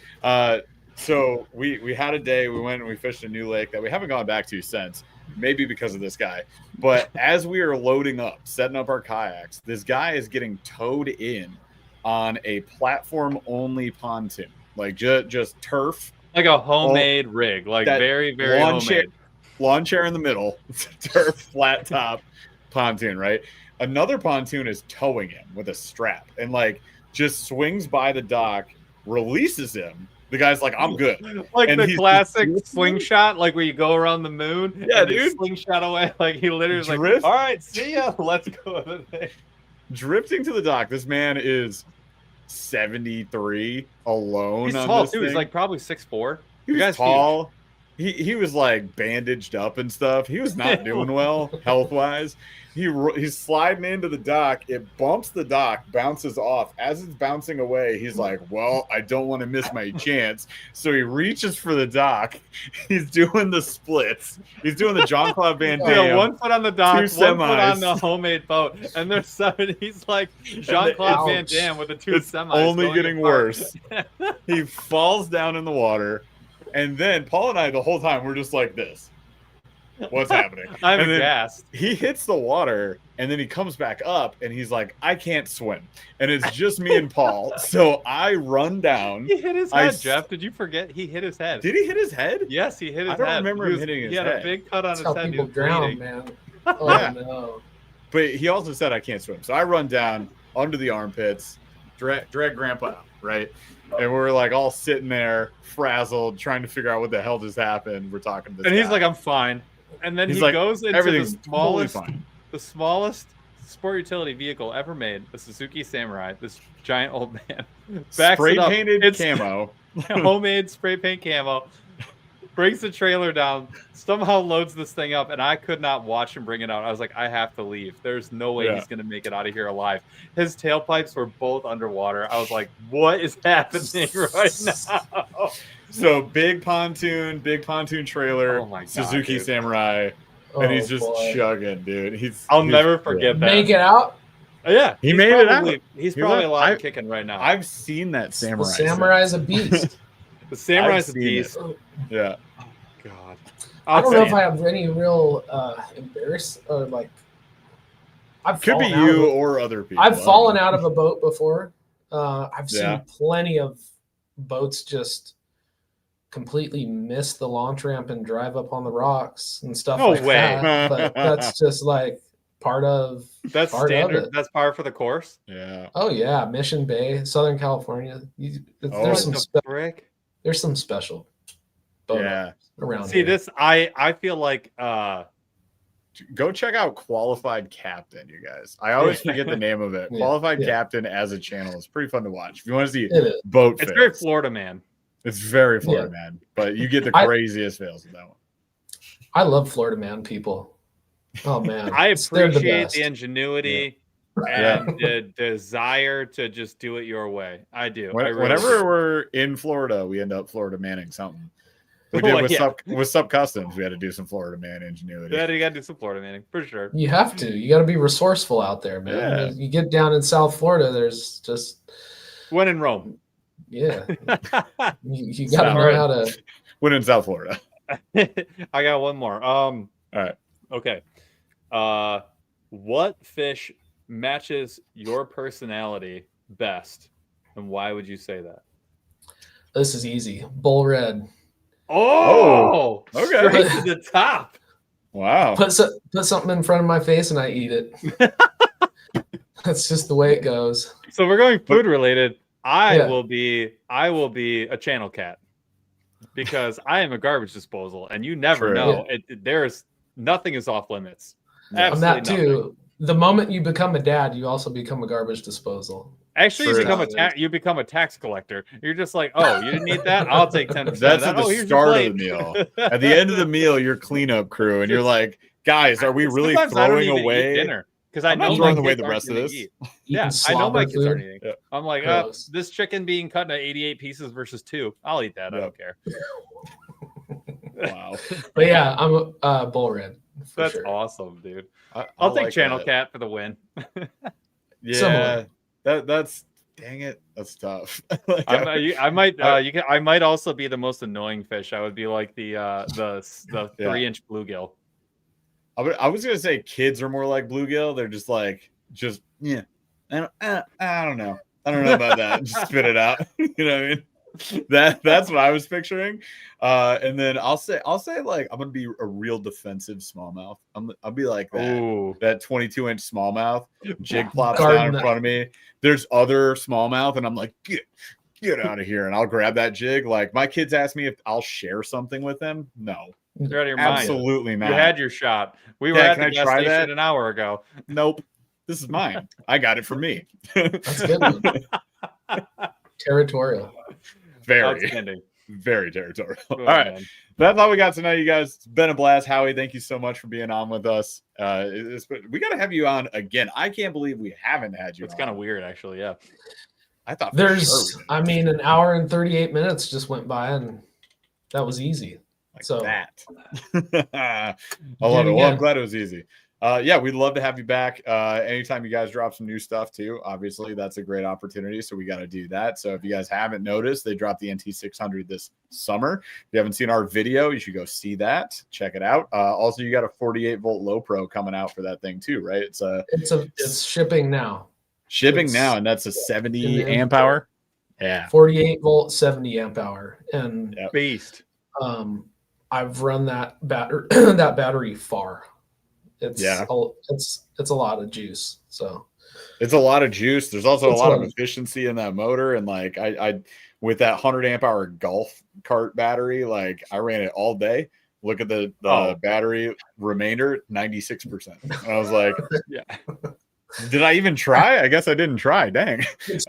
So we had a day. We went and we fished a new lake that we haven't gone back to since. Maybe because of this guy. But as we are loading up, setting up our kayaks, this guy is getting towed in on a platform-only pontoon, like just turf, like a homemade rig, like very homemade. Lawn chair in the middle, turf, flat top pontoon, right? Another pontoon is towing him with a strap, and like just swings by the dock, releases him. The guy's like, I'm good. Like and the classic slingshot, like where you go around the moon. Yeah, dude. Slingshot away. Like he literally was like, all right, see ya. Let's go. Drifting to the dock. This man is 73 alone. He's on tall this too. thing. He's like probably 6'4". He was tall. He was like bandaged up and stuff. He was not doing well health wise. He's sliding into the dock. It bumps the dock, bounces off. As it's bouncing away, he's like, well, I don't want to miss my chance. So he reaches for the dock. He's doing the splits. He's doing the Jean-Claude Van Damme. Yeah, 1 foot on the dock, 1 foot on the homemade boat. And there's 7. He's like Jean-Claude Van Damme with the 2 semis. Only getting worse. He falls down in the water. And then Paul and I, the whole time, we're just like this. What's happening? I'm And then aghast. he hits the water, and then he comes back up, and he's like, I can't swim. And it's just me and Paul. So I run down. He hit his head, Jeff. Did you forget? He hit his head. Did he hit his head? Yes, he hit his head. I don't remember him hitting his head. He had a big cut on That's his how head. people drown, man. Oh, no. But he also said I can't swim. So I run down under the armpits, drag Grandpa out, right? And we're like all sitting there, frazzled, trying to figure out what the hell just happened. We're talking to this he's guy. like, I'm fine. And then He's he like, goes into everything's the smallest sport utility vehicle ever made, the Suzuki Samurai, this giant old man. Spray painted camo. Homemade spray paint camo. Brings the trailer down, somehow loads this thing up, and I could not watch him bring it out. I was like, I have to leave. There's no way he's going to make it out of here alive. His tailpipes were both underwater. I was like, what is happening right now? So big pontoon trailer, God, Suzuki dude. Samurai, and he's just chugging, dude. I'll never forget that. Make it out? Yeah, he made it out. He's probably alive and kicking right now. I've seen that Samurai. The Samurai's a beast. The Samurai's a beast. Yeah. God. I don't know if I have any real embarrassed or like. Could be you or other people. I've fallen out of a boat before. I've seen plenty of boats just completely miss the launch ramp and drive up on the rocks and stuff like that. But that's just like part of that's part standard. of it. That's par for the course. Yeah. Oh yeah, Mission Bay, Southern California. There's some special. Around See here. this, I feel like go check out Qualified Captain, you guys. I always forget the name of it. Qualified Captain as a channel is pretty fun to watch. If you want to see boat fails. It's very Florida man. It's very Florida man, but you get the craziest fails with that one. I love Florida man people. Oh man, I appreciate the ingenuity and the desire to just do it your way. I do. Whenever we're in Florida, we end up Florida manning something. We did with Sub Customs. We had to do some Florida man ingenuity. Yeah, you got to do some Florida manning for sure. You have to. You got to be resourceful out there, man. Yeah. You get down in South Florida, there's just when in Rome. Yeah, you got to know how to. When in South Florida. I got one more. All right. Okay. What fish matches your personality best, and why would you say that? This is easy. Bull red. Oh, okay. Straight to the top. Wow. Put something in front of my face and I eat it. That's just the way it goes. So we're going food related. I will be a channel cat because I am a garbage disposal, and you never know. There's nothing is off limits. I'm that too. The moment you become a dad, you also become a garbage disposal. Actually, you become a tax collector. You're just like, oh, you didn't eat that? I'll take 10%. That's at the start of the meal. At the end of the meal, you're cleanup crew, and you're like, guys, are we really throwing away dinner? Because I know throwing away the rest of this. Yeah, I know my kids aren't eating. Yeah. I'm like, this chicken being cut into 88 pieces versus 2. I'll eat that. I don't care. Wow. But yeah, I'm a bull red. That's awesome, dude. I'll take channel cat for the win. Yeah. That's dang it. That's tough. I might also be the most annoying fish. I would be like the 3-inch bluegill. I was gonna say kids are more like bluegill. They're just I don't know. I don't know about that. Just spit it out. You know what I mean? That's what I was picturing. And then I'll say like I'm gonna be a real defensive smallmouth. I'll be like that 22-inch smallmouth. Jig plops down in front of me. There's other smallmouth, and I'm like, get out of here, and I'll grab that jig. Like my kids ask me if I'll share something with them. No. You're out of your mind. Absolutely not. You had your shot. We were at the gas station an hour ago. Nope. This is mine. I got it for me. That's good. Territorial. Very territorial. All right. Man. That's all we got tonight, you guys. It's been a blast. Howie, thank you so much for being on with us. We got to have you on again. I can't believe we haven't had you on. It's kind of weird, actually. Yeah. I thought an hour and 38 minutes just went by, and that was easy. Like that. I love it. Well, I'm glad it was easy. Yeah, we'd love to have you back. Anytime you guys drop some new stuff too, obviously that's a great opportunity. So we got to do that. So if you guys haven't noticed, they dropped the NT600 this summer. If you haven't seen our video, you should go see that. Check it out. Also, you got a 48-volt low pro coming out for that thing too, right? It's shipping now. And that's a 70 amp hour. Yeah, 48-volt, 70 amp hour, and beast. I've run that battery far. It's a lot of juice. So it's a lot of juice. There's also a lot of efficiency in that motor, and like I with that 100 amp hour golf cart battery, like I ran it all day. Look at the battery remainder, 96%. I was like, yeah. Did I even try? I guess I didn't try. Dang. It's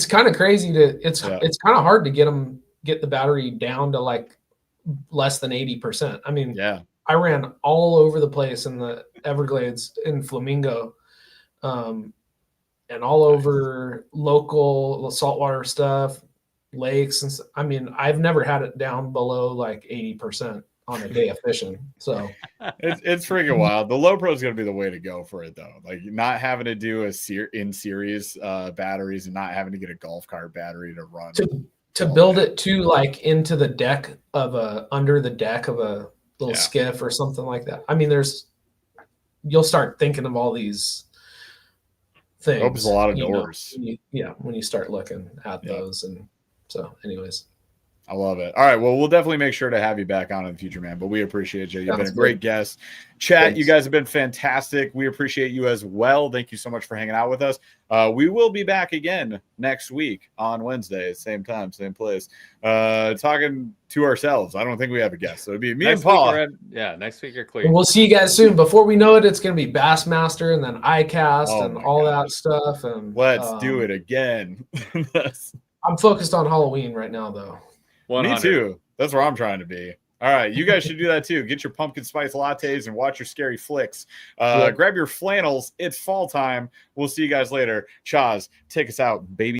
kind of crazy it's kind of hard to get the battery down to like less than 80%. I mean, I ran all over the place in the Everglades in Flamingo, and all over local saltwater stuff, lakes. And I mean, I've never had it down below like 80% on a day of fishing. So it's freaking wild. The low pro is going to be the way to go for it though. Like not having to do in series batteries and not having to get a golf cart battery to run. To build it to like into the deck of under the deck of a little skiff or something like that. I mean, you'll start thinking of all these things. Opens a lot of doors. When you start looking at those. And so anyways. I love it. All right. Well, we'll definitely make sure to have you back on in the future, man. But we appreciate you. You've been a great guest. Chat, thanks. You guys have been fantastic. We appreciate you as well. Thank you so much for hanging out with us. We will be back again next week on Wednesday, same time, same place, talking to ourselves. I don't think we have a guest. So it'll be me and Paul. Next week you're clear. We'll see you guys soon. Before we know it, it's going to be Bassmaster and then iCast and all that stuff. And let's do it again. I'm focused on Halloween right now, though. 100. Me too. That's where I'm trying to be. All right. You guys should do that too. Get your pumpkin spice lattes and watch your scary flicks. Grab your flannels. It's fall time. We'll see you guys later. Chaz, take us out, baby.